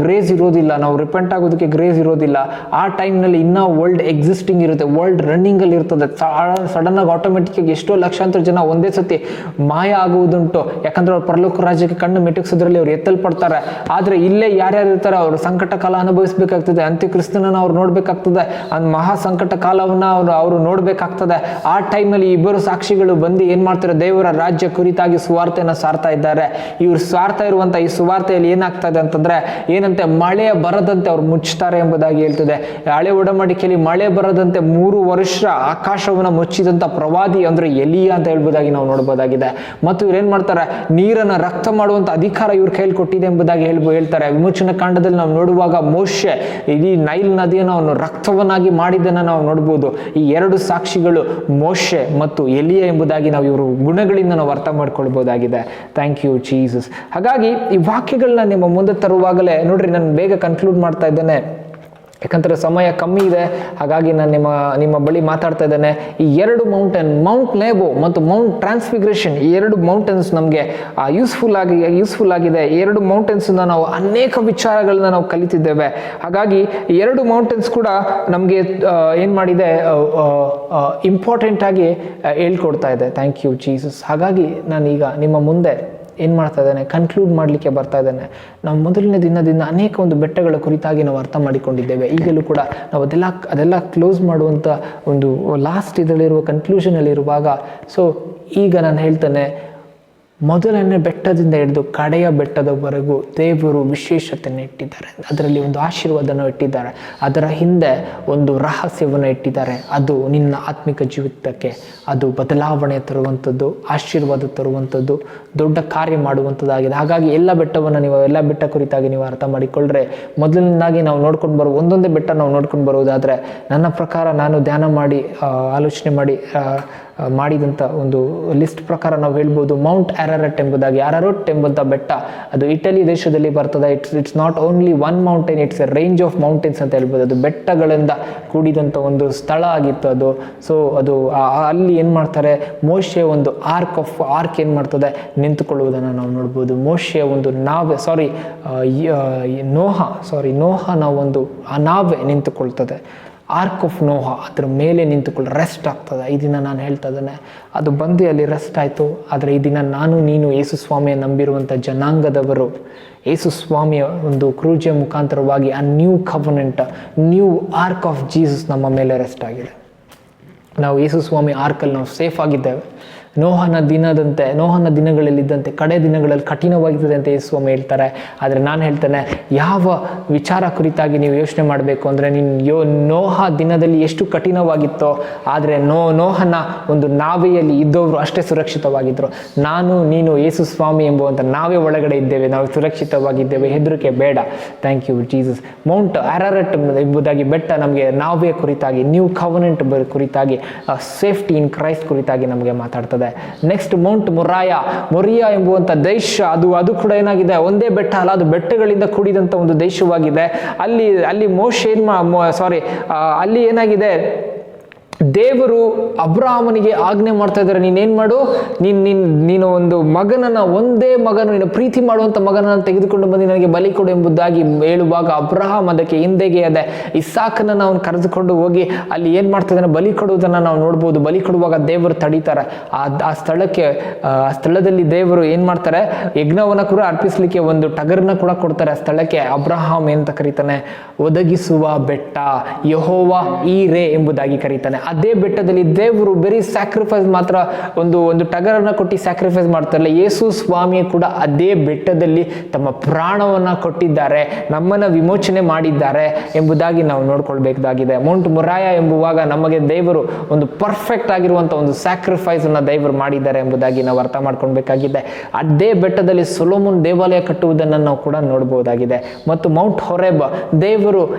ಗ್ರೇಸ್ ಇರೋದಿಲ್ಲ, ನಾವು ರಿಪೆಂಟ್ ಆಗೋದಕ್ಕೆ ಗ್ರೇಸ್ ಇರೋದಿಲ್ಲ. ಆ ಟೈಮ್ನಲ್ಲಿ ಇನ್ನೂ ವರ್ಲ್ಡ್ ಎಕ್ಸಿಸ್ಟಿಂಗ್ ಇರುತ್ತೆ, ವರ್ಲ್ಡ್ ರನ್ನಿಂಗಲ್ಲಿ ಇರ್ತದೆ. ಸಡನ್ ಆಗಿ ಆಟೋಮೆಟಿಕ್ ಆಗಿ ಎಷ್ಟೋ ಲಕ್ಷಾಂತರ ಜನ ಒಂದೇ ಸತಿ ಮಾಯ ಆಗುವುದುಂಟು. ಯಾಕಂದ್ರೆ ಅವ್ರು ಪರಲೋಕ ರಾಜ್ಯಕ್ಕೆ ಕಣ್ಣು ಮಿಟುಕಿಸೋದ್ರಲ್ಲಿ ಅವ್ರು ಎತ್ತಲ್ಪಡ್ತಾರೆ. ಆದರೆ ಇಲ್ಲೇ ಯಾರ್ಯಾರು ಇರ್ತಾರೆ ಅವರು ಸಂಕಟ ಕಾಲ ಅನುಭವಿಸ್ಬೇಕಾಗ್ತದೆ, ಅಂತ್ಯಕ್ರಿಸ್ತನನ್ನ ಅವ್ರು ನೋಡ್ಬೇಕಾಗ್ತದೆ, ಮಹಾ ಸಂಕಟ ಕಾಲವನ್ನ ಅವರು ನೋಡ್ಬೇಕಾಗ್ತದೆ. ಆ ಟೈಮ್ನಲ್ಲಿ ಇಬ್ಬರು ಸಾಕ್ಷಿಗಳು ಬಂದು ಏನ್ ಮಾಡ್ತಾರೆ, ದೇವರ ರಾಜ್ಯ ಕುರಿತಾಗಿ ಸುವಾರ್ತೆಯನ್ನು ಸಾರ್ತಾ ಇದ್ದಾರೆ. ಇವ್ರು ಸಾರ್ತಾ ಇರುವಂತ ಈ ಸುವಾರ್ತೆಯಲ್ಲಿ ಏನಾಗ್ತದೆ ಅಂತಂದ್ರೆ, ಏನಂತೆ, ಮಳೆ ಬರದಂತೆ ಅವ್ರು ಮುಚ್ಚುತ್ತಾರೆ ಎಂಬುದಾಗಿ ಹೇಳ್ತದೆ. ಹಳೆ ಒಡಂಬಡಿಕೆಯಲ್ಲಿ ಮಳೆ ಬರದಂತೆ 3 ವರ್ಷ ಆಕಾಶವನ್ನು ಮುಚ್ಚಿದಂತ ಪ್ರವಾದಿ ಅಂದ್ರೆ ಎಲಿಯಾ ಅಂತ ಹೇಳ್ಬೋದಾಗಿ ನಾವು ನೋಡ್ಬೋದಾಗಿದೆ. ಮತ್ತು ಇವ್ರು ಏನ್ ಮಾಡ್ತಾರೆ, ನೀರನ್ನ ರಕ್ತ ಮಾಡುವಂತ ಅಧಿಕಾರ ಇವ್ರ ಕೈಲಿ ಕೊಟ್ಟಿದೆ ಎಂಬುದಾಗಿ ಹೇಳ್ತಾರೆ. ವಿಮೋಚನಾ ಕಾಂಡದಲ್ಲಿ ನಾವು ನೋಡುವಾಗ ಮೋಶೆ ಇಡೀ ನೈಲ್ ನದಿಯನ್ನು ಅವನು ರಕ್ತವನ್ನಾಗಿ ಮಾಡಿದ್ದನ್ನು ನಾವು ನೋಡ್ಬೋದು. ಈ 2 ಸಾಕ್ಷಿಗಳು ಮೋಶೆ ಮತ್ತು ಎಲಿಯಾ ಎಂಬುದಾಗಿ ನಾವು ಇವರು ಗುಣಗಳಿಂದ ನಾವು ಅರ್ಥ ಮಾಡ್ಕೊಳ್ಬಹುದಾಗಿದೆ. Thank you Jesus. ಹಾಗಾಗಿ ಈ ವಾಕ್ಯಗಳನ್ನ ನಿಮ್ಮ ಮುಂದೆ ತರುವಾಗಲೇ ನೋಡ್ರಿ, ನಾನು ಬೇಗ ಕನ್ಕ್ಲೂಡ್ ಮಾಡ್ತಾ ಇದ್ದೇನೆ, ಯಾಕಂದರೆ ಸಮಯ ಕಮ್ಮಿ ಇದೆ. ಹಾಗಾಗಿ ನಾನು ನಿಮ್ಮ ಬಳಿ ಮಾತಾಡ್ತಾ ಇದ್ದೇನೆ. ಈ 2 ಮೌಂಟೇನ್, ಮೌಂಟ್ ನೇಬೋ ಮತ್ತು ಮೌಂಟ್ ಟ್ರಾನ್ಸ್ಫಿಗ್ರೇಷನ್, ಈ 2 ಮೌಂಟೇನ್ಸ್ ನಮಗೆ ಯೂಸ್ಫುಲ್ ಆಗಿದೆ. 2 ಮೌಂಟೇನ್ಸಿಂದ ನಾವು ಅನೇಕ ವಿಚಾರಗಳನ್ನ ನಾವು ಕಲಿತಿದ್ದೇವೆ. ಹಾಗಾಗಿ 2 ಮೌಂಟೇನ್ಸ್ ಕೂಡ ನಮಗೆ ಏನು ಮಾಡಿದೆ, ಇಂಪಾರ್ಟೆಂಟ್ ಆಗಿ ಹೇಳ್ಕೊಡ್ತಾ ಇದೆ. Thank you Jesus. ಹಾಗಾಗಿ ನಾನೀಗ ನಿಮ್ಮ ಮುಂದೆ ಏನು ಮಾಡ್ತಾ ಇದ್ದಾನೆ, ಕನ್ಕ್ಲೂಡ್ ಮಾಡಲಿಕ್ಕೆ ಬರ್ತಾ ಇದ್ದಾನೆ. ನಾವು ಮೊದಲನೇ ದಿನದಿಂದ ಅನೇಕ ಒಂದು ಬೆಟ್ಟಗಳ ಕುರಿತಾಗಿ ನಾವು ಅರ್ಥ ಮಾಡಿಕೊಂಡಿದ್ದೇವೆ. ಈಗಲೂ ಕೂಡ ನಾವು ಅದೆಲ್ಲ ಕ್ಲೋಸ್ ಮಾಡುವಂಥ ಒಂದು ಲಾಸ್ಟ್ ಇದರಲ್ಲಿರುವ ಕನ್ಕ್ಲೂಷನಲ್ಲಿರುವಾಗ, ಸೊ ಈಗ ನಾನು ಹೇಳ್ತೇನೆ, ಮೊದಲನೇ ಬೆಟ್ಟದಿಂದ ಹಿಡಿದು ಕಡೆಯ ಬೆಟ್ಟದವರೆಗೂ ದೇವರು ವಿಶೇಷತೆಯನ್ನು ಇಟ್ಟಿದ್ದಾರೆ. ಅದರಲ್ಲಿ ಒಂದು ಆಶೀರ್ವಾದನ ಇಟ್ಟಿದ್ದಾರೆ, ಅದರ ಹಿಂದೆ ಒಂದು ರಹಸ್ಯವನ್ನು ಇಟ್ಟಿದ್ದಾರೆ. ಅದು ನಿನ್ನ ಆತ್ಮಿಕ ಜೀವಿತಕ್ಕೆ ಅದು ಬದಲಾವಣೆ ತರುವಂಥದ್ದು, ಆಶೀರ್ವಾದ ತರುವಂಥದ್ದು, ದೊಡ್ಡ ಕಾರ್ಯ ಮಾಡುವಂಥದ್ದಾಗಿದೆ. ಹಾಗಾಗಿ ಎಲ್ಲ ಬೆಟ್ಟ ಕುರಿತಾಗಿ ನೀವು ಅರ್ಥ ಮಾಡಿಕೊಳ್ಳ್ರೆ, ಮೊದಲನೇದಾಗಿ ನಾವು ನೋಡ್ಕೊಂಡು ಒಂದೊಂದೇ ಬೆಟ್ಟ ನಾವು ನೋಡ್ಕೊಂಡು ಬರೋದಾದರೆ, ನನ್ನ ಪ್ರಕಾರ ನಾನು ಧ್ಯಾನ ಮಾಡಿ ಆಲೋಚನೆ ಮಾಡಿದಂಥ ಒಂದು ಲಿಸ್ಟ್ ಪ್ರಕಾರ ನಾವು ಹೇಳ್ಬೋದು, ಮೌಂಟ್ ಅರಾರಟ್ ಎಂಬುದಾಗಿ. ಅರಾರಟ್ ಎಂಬಂಥ ಬೆಟ್ಟ ಅದು ಇಟಲಿ ದೇಶದಲ್ಲಿ ಬರ್ತದೆ. It's not only 1 mountain, it's A range of mountains ಅಂತ ಹೇಳ್ಬೋದು. ಅದು ಬೆಟ್ಟಗಳಿಂದ ಕೂಡಿದಂಥ ಒಂದು ಸ್ಥಳ ಆಗಿತ್ತು ಅದು. ಸೊ ಅದು ಅಲ್ಲಿ ಏನು ಮಾಡ್ತಾರೆ, ಮೋಶೆ ಒಂದು ಆರ್ಕ್ ಏನು ಮಾಡ್ತದೆ, ನಿಂತುಕೊಳ್ಳುವುದನ್ನು ನಾವು ನೋಡ್ಬೋದು. ಮೋಶೆಯ ಒಂದು ನೋಹನ ಒಂದು ಆ ನಾವೆ ನಿಂತುಕೊಳ್ತದೆ. ಆರ್ಕ್ ಆಫ್ ನೋಹ ಅದರ ಮೇಲೆ ನಿಂತುಕೊಂಡು ರೆಸ್ಟ್ ಆಗ್ತದೆ. ಈ ದಿನ ನಾನು ಹೇಳ್ತಾ ಇದ್ದೇನೆ, ಅದು ಬಂದು ಅಲ್ಲಿ ರೆಸ್ಟ್ ಆಯಿತು. ಆದರೆ ಈ ದಿನ ನೀನು ಯೇಸು ಸ್ವಾಮಿಯ ನಂಬಿರುವಂಥ ಜನಾಂಗದವರು, ಯೇಸು ಸ್ವಾಮಿಯ ಒಂದು ಕ್ರೂಜೆಯ ಮುಖಾಂತರವಾಗಿ ಆ new covenant, new arc of Jesus ನಮ್ಮ ಮೇಲೆ ರೆಸ್ಟ್ ಆಗಿದೆ. ನಾವು ಯೇಸು ಸ್ವಾಮಿ ಆರ್ಕಲ್ಲಿ ನಾವು ಸೇಫ್ ಆಗಿದ್ದೇವೆ. ನೋಹನ ದಿನಗಳಲ್ಲಿದ್ದಂತೆ ಕಡೆ ದಿನಗಳಲ್ಲಿ ಕಠಿಣವಾಗಿದೆ ಅಂತ ಯೇಸು ಸ್ವಾಮಿ ಹೇಳ್ತಾರೆ. ಆದರೆ ನಾನು ಹೇಳ್ತೇನೆ, ಯಾವ ವಿಚಾರ ಕುರಿತಾಗಿ ನೀವು ಯೋಚನೆ ಮಾಡಬೇಕು ಅಂದರೆ, ನೋಹ ದಿನದಲ್ಲಿ ಎಷ್ಟು ಕಠಿಣವಾಗಿತ್ತೋ, ಆದರೆ ನೋಹನ ಒಂದು ನಾವೆಯಲ್ಲಿ ಇದ್ದವರು ಅಷ್ಟೇ ಸುರಕ್ಷಿತವಾಗಿದ್ದರು. ನಾನು ನೀನು ಯೇಸು ಸ್ವಾಮಿ ಎಂಬುವಂಥ ನಾವೇ ಒಳಗಡೆ ಇದ್ದೇವೆ, ನಾವು ಸುರಕ್ಷಿತವಾಗಿದ್ದೇವೆ, ಹೆದರಿಕೆ ಬೇಡ. Thank you Jesus. Mount Ararat ಎಂಬುದಾಗಿ ಬೆಟ್ಟ ನಮಗೆ ನಾವೇ ಕುರಿತಾಗಿ, ನ್ಯೂ ಕವನೆಂಟ್ ಕುರಿತಾಗಿ, ಸೇಫ್ಟಿ ಇನ್ ಕ್ರೈಸ್ಟ್ ಕುರಿತಾಗಿ ನಮಗೆ ಮಾತಾಡ್ತದೆ. ನೆಕ್ಸ್ಟ್ ಮೌಂಟ್ ಮೊರಿಯಾ ಎಂಬುವಂಥ ದೇಶ, ಅದು ಕೂಡ ಏನಾಗಿದೆ, ಒಂದೇ ಬೆಟ್ಟ ಅಲ್ಲ, ಅದು ಬೆಟ್ಟಗಳಿಂದ ಕೂಡಿದಂಥ ಒಂದು ದೇಶವಾಗಿದೆ. ಅಲ್ಲಿ ಅಲ್ಲಿ ಏನಾಗಿದೆ, ದೇವರು ಅಬ್ರಹಾಮನಿಗೆ ಆಜ್ಞೆ ಮಾಡ್ತಾ ಇದ್ದಾರೆ, ನೀನೇನು ಮಾಡು, ನೀನು ಒಂದು ಒಂದೇ ಮಗನು, ನೀನು ಪ್ರೀತಿ ಮಾಡುವಂಥ ಮಗನನ್ನು ತೆಗೆದುಕೊಂಡು ಬಂದು ನನಗೆ ಬಲಿ ಕೊಡು ಎಂಬುದಾಗಿ ಹೇಳುವಾಗ ಅಬ್ರಹಾಮ್ ಅದಕ್ಕೆ ಹಿಂದೆಗೆ ಇಸಾಕನನ್ನು ಅವನು ಕರೆದುಕೊಂಡು ಹೋಗಿ ಅಲ್ಲಿ ಏನು ಮಾಡ್ತಾ ಇದ್ದಾನೆ, ಬಲಿ ಕೊಡುವುದನ್ನು ನಾವು ನೋಡ್ಬೋದು. ಬಲಿ ಕೊಡುವಾಗ ದೇವರು ತಡೀತಾರೆ. ಆ ಸ್ಥಳದಲ್ಲಿ ದೇವರು ಏನು ಮಾಡ್ತಾರೆ, ಯಜ್ಞವನ್ನು ಕೂಡ ಅರ್ಪಿಸಲಿಕ್ಕೆ ಒಂದು ಟಗರನ್ನ ಕೂಡ ಕೊಡ್ತಾರೆ ಆ ಸ್ಥಳಕ್ಕೆ. ಅಬ್ರಹಾಮ್ ಅಂತ ಕರೀತಾನೆ, ಒದಗಿಸುವ ಬೆಟ್ಟ, ಯೆಹೋವಾ ಈರೆ ಎಂಬುದಾಗಿ ಕರೀತಾನೆ. ಅದೇ ಬೆಟ್ಟದಲ್ಲಿ ದೇವರು ಬರೀ ಸ್ಯಾಕ್ರಿಫೈಸ್ ಮಾತ್ರ ಒಂದು ಟಗರನ್ನ ಕೊಟ್ಟು ಸ್ಯಾಕ್ರಿಫೈಸ್ ಮಾಡ್ತಾರಲ್ಲ, ಯೇಸು ಸ್ವಾಮಿ ಕೂಡ ಅದೇ ಬೆಟ್ಟದಲ್ಲಿ ತಮ್ಮ ಪ್ರಾಣವನ್ನ ಕೊಟ್ಟಿದ್ದಾರೆ, ನಮ್ಮನ್ನ ವಿಮೋಚನೆ ಮಾಡಿದ್ದಾರೆ ಎಂಬುದಾಗಿ ನಾವು ನೋಡ್ಕೊಳ್ಬೇಕಾಗಿದೆ. ಮೌಂಟ್ ಮೊರಾಯ ಎಂಬುವಾಗ ನಮಗೆ ದೇವರು ಒಂದು ಪರ್ಫೆಕ್ಟ್ ಆಗಿರುವಂಥ ಒಂದು ಸ್ಯಾಕ್ರಿಫೈಸ್ ಅನ್ನ ದೇವರು ಮಾಡಿದ್ದಾರೆ ಎಂಬುದಾಗಿ ನಾವು ಅರ್ಥ ಮಾಡ್ಕೊಳ್ಬೇಕಾಗಿದೆ. ಅದೇ ಬೆಟ್ಟದಲ್ಲಿ ಸೊಲೊಮೋನ್ ದೇವಾಲಯ ಕಟ್ಟುವುದನ್ನು ನಾವು ಕೂಡ ನೋಡಬಹುದಾಗಿದೆ. ಮತ್ತು ಮೌಂಟ್ ಹೊರೆಬ್,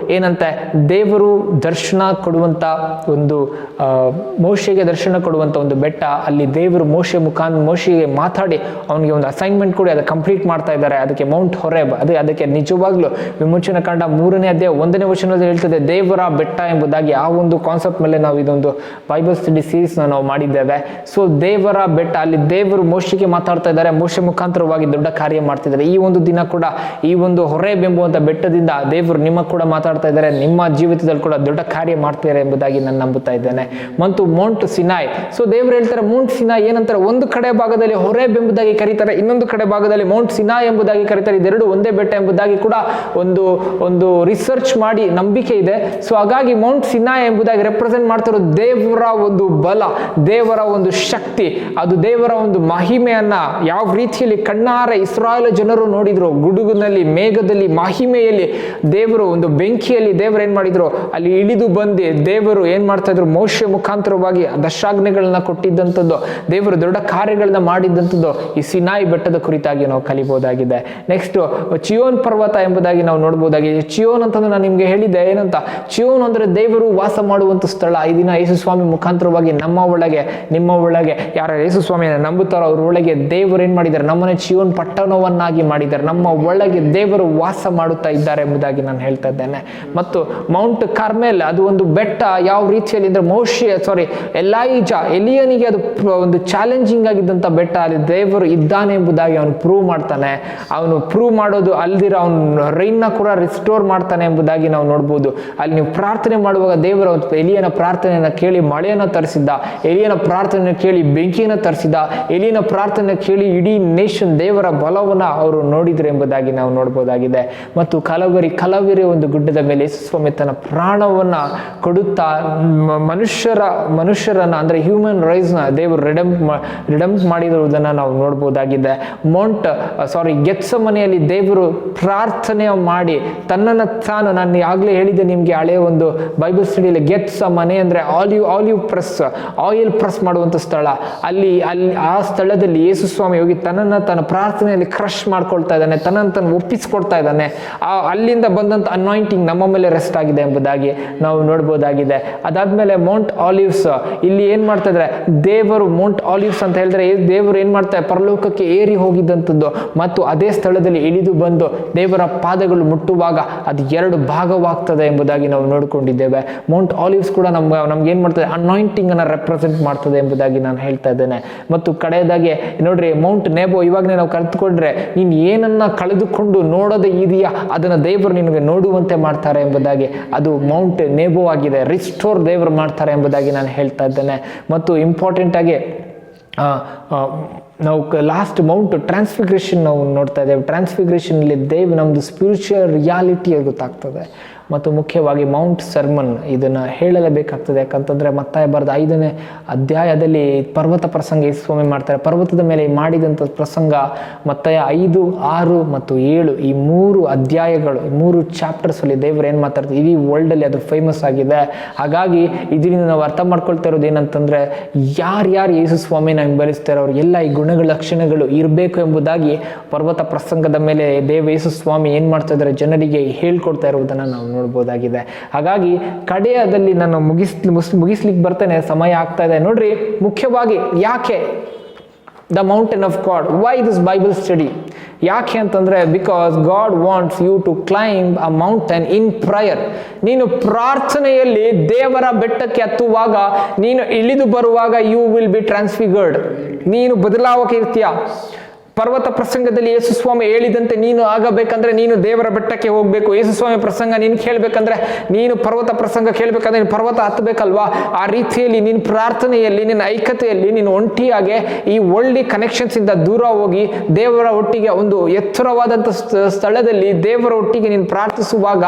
ದೇವರು ದರ್ಶನ ಕೊಡುವಂಥ ಒಂದು ಮೋಶೆಗೆ ದರ್ಶನ ಕೊಡುವಂಥ ಒಂದು ಬೆಟ್ಟ. ಅಲ್ಲಿ ದೇವರು ಮೋಶೆಗೆ ಮಾತಾಡಿ ಅವನಿಗೆ ಒಂದು ಅಸೈನ್ಮೆಂಟ್ ಕೊಡಿ, ಅದು ಕಂಪ್ಲೀಟ್ ಮಾಡ್ತಾ ಇದ್ದಾರೆ. ಅದಕ್ಕೆ ಮೌಂಟ್ ಹೊರೆಬ್. ಅದಕ್ಕೆ ನಿಜವಾಗ್ಲೂ ವಿಮೋಚನಾ ಕಾಂಡ 3ನೇ ಅಧ್ಯಾಯ 1ನೇ ವಚನದಲ್ಲಿ ಹೇಳ್ತದೆ ದೇವರ ಬೆಟ್ಟ ಎಂಬುದಾಗಿ. ಆ ಒಂದು ಕಾನ್ಸೆಪ್ಟ್ ಮೇಲೆ ನಾವು ಇದೊಂದು ಬೈಬಲ್ ಸ್ಟಡಿ ಸೀರೀಸ್ ನಾವು ಮಾಡಿದ್ದೇವೆ. ಸೊ ದೇವರ ಬೆಟ್ಟ, ಅಲ್ಲಿ ದೇವರು ಮೋಶೆಗೆ ಮಾತಾಡ್ತಾ ಇದ್ದಾರೆ, ಮೋಶೆ ಮುಖಾಂತರವಾಗಿ ದೊಡ್ಡ ಕಾರ್ಯ ಮಾಡ್ತಿದ್ದಾರೆ. ಈ ಒಂದು ದಿನ ಕೂಡ ಈ ಒಂದು ಹೊರೆಬ್ ಎಂಬುವಂಥ ಬೆಟ್ಟದಿಂದ ದೇವರು ನಿಮ್ಮ ಕೂಡ ಮಾತಾಡ್ತಾ ಇದ್ದಾರೆ, ನಿಮ್ಮ ಜೀವಿತದಲ್ಲಿ ಕೂಡ ದೊಡ್ಡ ಕಾರ್ಯ ಮಾಡ್ತಿದ್ದಾರೆ ಎಂಬುದಾಗಿ ನಾನು ನಂಬುತ್ತಾ ಇದ್ದೇನೆ. ಮತ್ತು ಮೌಂಟ್ ಸಿನಾಯ್. ಸೊ ದೇವರು ಹೇಳ್ತಾರೆ ಮೌಂಟ್ ಸಿನಾಯ್ ಏನಂತಾರೆ, ಒಂದು ಕಡೆ ಭಾಗದಲ್ಲಿ ಹೊರೆಬ್ ಎಂಬುದಾಗಿ ಕರೀತಾರೆ, ಇನ್ನೊಂದು ಕಡೆ ಭಾಗದಲ್ಲಿ ಮೌಂಟ್ ಸಿನಾಯ್ ಎಂಬುದಾಗಿ ಕರೀತಾರೆ. ಇದೆರಡು ಒಂದೇ ಬೆಟ್ಟ ಎಂಬುದಾಗಿ ಕೂಡ ಒಂದು ರಿಸರ್ಚ್ ಮಾಡಿ ನಂಬಿಕೆ ಇದೆ. ಸೊ ಹಾಗಾಗಿ ಮೌಂಟ್ ಸಿನಾಯ್ ಎಂಬುದಾಗಿ ರೆಪ್ರೆಸೆಂಟ್ ಮಾಡ್ತಿರೋ ದೇವರ ಒಂದು ಬಲ, ದೇವರ ಒಂದು ಶಕ್ತಿ, ಅದು ದೇವರ ಒಂದು ಮಹಿಮೆಯನ್ನ ಯಾವ ರೀತಿಯಲ್ಲಿ ಕಣ್ಣಾರೆ ಇಸ್ರಾಯೇಲ್ ಜನರು ನೋಡಿದ್ರು. ಗುಡುಗಿನಲ್ಲಿ, ಮೇಘದಲ್ಲಿ, ಮಹಿಮೆಯಲ್ಲಿ, ದೇವರು ಒಂದು ಬೆಂಕಿಯಲ್ಲಿ ದೇವರು ಏನ್ ಮಾಡಿದ್ರು, ಅಲ್ಲಿ ಇಳಿದು ಬಂದು ದೇವರು ಏನ್ ಮಾಡ್ತಾ ಇದ್ರು, ಮೋಶೆ ಮುಖಾಂತರವಾಗಿ ದಶಾಜ್ಞೆಗಳನ್ನ ಕೊಟ್ಟಿದ್ದಂಥದ್ದು, ದೇವರು ದೊಡ್ಡ ಕಾರ್ಯಗಳನ್ನ ಮಾಡಿದ್ದಂಥದ್ದು ಈ ಸಿನಾಯಿ ಬೆಟ್ಟದ ಕುರಿತಾಗಿ ನಾವು ಕಲಿಬಹುದಾಗಿದೆ. ನೆಕ್ಸ್ಟ್ ಚಿಯೋನ್ ಪರ್ವತ ಎಂಬುದಾಗಿ ನಾವು ನೋಡಬಹುದಾಗಿದೆ. ಚಿಯೋನ್ ಅಂತಂದ್ರೆ ನಾನು ನಿಮ್ಗೆ ಹೇಳಿದ್ದೆ ಏನಂತ, ಚಿಯೋನ್ ಅಂದ್ರೆ ದೇವರು ವಾಸ ಮಾಡುವಂತ ಸ್ಥಳ. ಈ ದಿನ ಯೇಸು ಸ್ವಾಮಿ ಮುಖಾಂತರವಾಗಿ ನಮ್ಮ ಒಳಗೆ, ನಿಮ್ಮ ಒಳಗೆ, ಯಾರು ಯೇಸು ಸ್ವಾಮಿಯನ್ನು ನಂಬುತ್ತಾರೋ ಅವ್ರ ಒಳಗೆ ದೇವರು ಏನ್ ಮಾಡಿದ್ದಾರೆ, ನಮ್ಮನ್ನ ಚಿಯೋನ್ ಪಟ್ಟಣವನ್ನಾಗಿ ಮಾಡಿದ್ದಾರೆ. ನಮ್ಮ ಒಳಗೆ ದೇವರು ವಾಸ ಮಾಡುತ್ತಾ ಇದ್ದಾರೆ ಎಂಬುದಾಗಿ ನಾನು ಹೇಳ್ತಾ ಇದ್ದೇನೆ. ಮತ್ತು ಮೌಂಟ್ ಕಾರ್ಮೆಲ್, ಅದು ಒಂದು ಬೆಟ್ಟ. ಯಾವ ರೀತಿಯಲ್ಲಿ ಅಂದ್ರೆ ಎಲಿಯನಿಗೆ ಅದು ಒಂದು ಚಾಲೆಂಜಿಂಗ್ ಆಗಿದ್ದಂಥ ಬೆಟ್ಟ. ಅಲ್ಲಿ ದೇವರು ಇದ್ದಾನೆ ಎಂಬುದಾಗಿ ಅವನು ಪ್ರೂವ್ ಮಾಡ್ತಾನೆ. ಅವನು ಪ್ರೂವ್ ಮಾಡೋದು ಅಲ್ದಿರ ಅವನು ರೈನ್ನ ಕೂಡ ರಿಸ್ಟೋರ್ ಮಾಡ್ತಾನೆ ಎಂಬುದಾಗಿ ನಾವು ನೋಡ್ಬೋದು. ಅಲ್ಲಿ ನೀವು ಪ್ರಾರ್ಥನೆ ಮಾಡುವಾಗ ದೇವರು ಎಲಿಯನ ಪ್ರಾರ್ಥನೆಯನ್ನು ಕೇಳಿ ಮಳೆಯನ್ನು ತರಿಸಿದ್ದ, ಎಲಿಯನ ಪ್ರಾರ್ಥನೆಯನ್ನು ಕೇಳಿ ಬೆಂಕಿಯನ್ನು ತರಿಸಿದ, ಎಲಿಯನ ಪ್ರಾರ್ಥನೆ ಕೇಳಿ ಇಡೀ ನೇಷನ್ ದೇವರ ಬಲವನ್ನು ಅವರು ನೋಡಿದ್ರು ಎಂಬುದಾಗಿ ನಾವು ನೋಡ್ಬೋದಾಗಿದೆ. ಮತ್ತು ಕಲವರಿ ಒಂದು ಗುಡ್ಡದ ಮೇಲೆ ಯೇಸು ಸ್ವಾಮಿ ತನ್ನ ಪ್ರಾಣವನ್ನ ಕೊಡುತ್ತಾ ಮನುಷ್ಯರನ್ನ ಅಂದ್ರೆ ಹ್ಯೂಮನ್ ರೈಸ್ನ ದೇವರು ರಿಡಂಪ್ ಮಾಡಿರುವುದನ್ನು ನಾವು ನೋಡ್ಬೋದಾಗಿದೆ. ಗೆತ್ಸಮನೆಯಲ್ಲಿ ದೇವರು ಪ್ರಾರ್ಥನೆ ಮಾಡಿ ತನ್ನನ್ನು ತಾನು, ನಾನು ಆಗಲೇ ಹೇಳಿದ್ದೆ ನಿಮಗೆ ಹಳೆಯ ಒಂದು ಬೈಬಲ್ ಸ್ಟಡಿಯಲ್ಲಿ, ಗೆತ್ಸಮನೆ ಅಂದ್ರೆ ಆಲಿವ್ ಪ್ರೆಸ್, ಆಯಿಲ್ ಪ್ರೆಸ್ ಮಾಡುವಂಥ ಸ್ಥಳ. ಅಲ್ಲಿ ಆ ಸ್ಥಳದಲ್ಲಿ ಯೇಸು ಸ್ವಾಮಿ ಹೋಗಿ ತನ್ನನ್ನು ತನ್ನ ಪ್ರಾರ್ಥನೆಯಲ್ಲಿ ಕ್ರಶ್ ಮಾಡ್ಕೊಳ್ತಾ ಇದ್ದಾನೆ, ತನ್ನನ್ನು ತಾನು ಒಪ್ಪಿಸ್ಕೊಡ್ತಾ ಇದ್ದಾನೆ. ಅಲ್ಲಿಂದ ಬಂದಂಥ ಅನಾಯಿಂಟಿಂಗ್ ನಮ್ಮ ಮೇಲೆ ರೆಸ್ಟ್ ಆಗಿದೆ ಎಂಬುದಾಗಿ ನಾವು ನೋಡ್ಬೋದಾಗಿದೆ. ಅದಾದ್ಮೇಲೆ ಮೌಂಟ್ ಆಲಿವ್ಸ್, ಇಲ್ಲಿ ಏನ್ ಮಾಡ್ತಾ ಇದ್ರೆ ದೇವರು ಮೌಂಟ್ ಆಲಿವ್ಸ್ ಅಂತ ಹೇಳಿದ್ರೆ ದೇವರು ಏನ್ ಮಾಡ್ತಾರೆ, ಪರಲೋಕಕ್ಕೆ ಏರಿ ಹೋಗಿದ್ದಂಥದ್ದು. ಮತ್ತು ಅದೇ ಸ್ಥಳದಲ್ಲಿ ಇಳಿದು ಬಂದು ದೇವರ ಪಾದಗಳು ಮುಟ್ಟುವಾಗ ಅದು 2 ಭಾಗವಾಗ್ತದೆ ಎಂಬುದಾಗಿ ನಾವು ನೋಡ್ಕೊಂಡಿದ್ದೇವೆ. ಮೌಂಟ್ ಆಲಿವ್ಸ್ ಕೂಡ ನಮ್ಗೆ ಏನ್ ಮಾಡ್ತದೆ, ಅನಾಯಿಂಟಿಂಗ್ ಅನ್ನ ರೆಪ್ರೆಸೆಂಟ್ ಮಾಡ್ತದೆ ಎಂಬುದಾಗಿ ನಾನು ಹೇಳ್ತಾ ಇದ್ದೇನೆ. ಮತ್ತು ಕಡೆಯದಾಗಿ ನೋಡ್ರಿ ಮೌಂಟ್ ನೇಬೋ, ಇವಾಗಲೇ ನಾವು ಕಲ್ತ್ಕೊಂಡ್ರೆ ನೀನು ಏನನ್ನ ಕಳೆದುಕೊಂಡು ನೋಡೋದೇ ಇದೆಯಾ ಅದನ್ನ ದೇವರು ನಿನಗೆ ನೋಡುವಂತೆ ಮಾಡ್ತಾರೆ ಎಂಬುದಾಗಿ, ಅದು ಮೌಂಟ್ ನೇಬೋ ಆಗಿದೆ. ರಿಸ್ಟೋರ್ ದೇವರು ಮಾಡ್ತಾರೆ ಎಂಬುದಾಗಿ ನಾನು ಹೇಳ್ತಾ ಇದ್ದೇನೆ. ಮತ್ತು ಇಂಪಾರ್ಟೆಂಟ್ ಆಗಿ ನಾವು ಲಾಸ್ಟ್ ಮೌಂಟ್ ಟ್ರಾನ್ಸ್ಫಿಗ್ರೇಷನ್ ನಾವು ನೋಡ್ತಾ ಇದ್ದೇವೆ. ಟ್ರಾನ್ಸ್ಫಿಗ್ರೇಷನ್ ಅಲ್ಲಿ ನಮ್ದು ಸ್ಪಿರಿಚುವಲ್ ರಿಯಾಲಿಟಿ ಗೊತ್ತಾಗ್ತದೆ. ಮತ್ತು ಮುಖ್ಯವಾಗಿ ಮೌಂಟ್ ಸರ್ಮನ್ ಇದನ್ನು ಹೇಳಲೇಬೇಕಾಗ್ತದೆ. ಯಾಕಂತಂದರೆ ಮತ್ತಾಯ ಬರೆದ 5ನೇ ಅಧ್ಯಾಯದಲ್ಲಿ ಪರ್ವತ ಪ್ರಸಂಗ ಯೇಸು ಸ್ವಾಮಿ ಮಾಡ್ತಾರೆ. ಪರ್ವತದ ಮೇಲೆ ಮಾಡಿದಂಥ ಪ್ರಸಂಗ ಮತ್ತಾಯ 5, 6 ಮತ್ತು 7 ಈ 3 ಅಧ್ಯಾಯಗಳು, 3 ಚಾಪ್ಟರ್ಸಲ್ಲಿ ದೇವರು ಏನು ಮಾತಾಡ್ತಾರೆ, ಇಡೀ ವರ್ಲ್ಡಲ್ಲಿ ಅದು ಫೇಮಸ್ ಆಗಿದೆ. ಹಾಗಾಗಿ ಇದರಿಂದ ನಾವು ಅರ್ಥ ಮಾಡ್ಕೊಳ್ತಾ ಇರೋದು ಏನಂತಂದರೆ, ಯಾರ್ಯಾರು ಯೇಸು ಸ್ವಾಮಿನ ಹಿಂಬಲಿಸ್ತಾರೆ ಅವ್ರಿಗೆಲ್ಲ ಈ ಗುಣಗಳ ಲಕ್ಷಣಗಳು ಇರಬೇಕು ಎಂಬುದಾಗಿ ಪರ್ವತ ಪ್ರಸಂಗದ ಮೇಲೆ ಯೇಸು ಸ್ವಾಮಿ ಏನು ಮಾಡ್ತಾ ಇದ್ದಾರೆ, ಜನರಿಗೆ ಹೇಳ್ಕೊಡ್ತಾ ಇರುವುದನ್ನು ನಾವು ನೋಡ್ಬೋದಾಗಿದೆ. ಹಾಗಾಗಿ ಕಡೆಯದಲ್ಲಿ ನಾನು ಮುಗಿಸ್ಲಿಕ್ಕೆ ಬರ್ತೇನೆ, ಸಮಯ ಆಗ್ತಾ ಇದೆ. ನೋಡ್ರಿ, ಮುಖ್ಯವಾಗಿ ಯಾಕೆ the mountain of God, why this Bible study? ಯಾಕೆ ಅಂತಂದರೆ, because God wants you to climb a mountain in prayer. ನೀನು ಪ್ರಾರ್ಥನೆಯಲ್ಲಿ ದೇವರ ಬೆಟ್ಟಕ್ಕೆ ಹತ್ತುವಾಗ, ನೀನು ಇಳಿದು ಬರುವಾಗ ಯು ವಿಲ್ ಬಿ ಟ್ರಾನ್ಸ್ಫಿಗರ್ಡ್, ನೀನು ಬದಲಾವಣೆ. ಪರ್ವತ ಪ್ರಸಂಗದಲ್ಲಿ ಯೇಸು ಸ್ವಾಮಿ ಹೇಳಿದಂತೆ ನೀನು ಆಗಬೇಕಂದ್ರೆ ನೀನು ದೇವರ ಬೆಟ್ಟಕ್ಕೆ ಹೋಗಬೇಕು. ಯೇಸು ಸ್ವಾಮಿ ಪ್ರಸಂಗ ನೀನು ಕೇಳಬೇಕಂದ್ರೆ, ನೀನು ಪರ್ವತ ಪ್ರಸಂಗ ಕೇಳಬೇಕಂದ್ರೆ ನೀನು ಪರ್ವತ ಹತ್ತಬೇಕಲ್ವಾ? ಆ ರೀತಿಯಲ್ಲಿ ನಿನ್ನ ಪ್ರಾರ್ಥನೆಯಲ್ಲಿ, ನಿನ್ನ ಐಕ್ಯತೆಯಲ್ಲಿ ನೀನು ಒಂಟಿಯಾಗೆ ಈ ವರ್ಲ್ಡ್ಲಿ ಕನೆಕ್ಷನ್ಸ್ ಇಂದ ದೂರ ಹೋಗಿ ದೇವರ ಒಟ್ಟಿಗೆ ಒಂದು ಎತ್ತರವಾದಂಥ ಸ್ಥಳದಲ್ಲಿ ದೇವರ ಒಟ್ಟಿಗೆ ನೀನು ಪ್ರಾರ್ಥಿಸುವಾಗ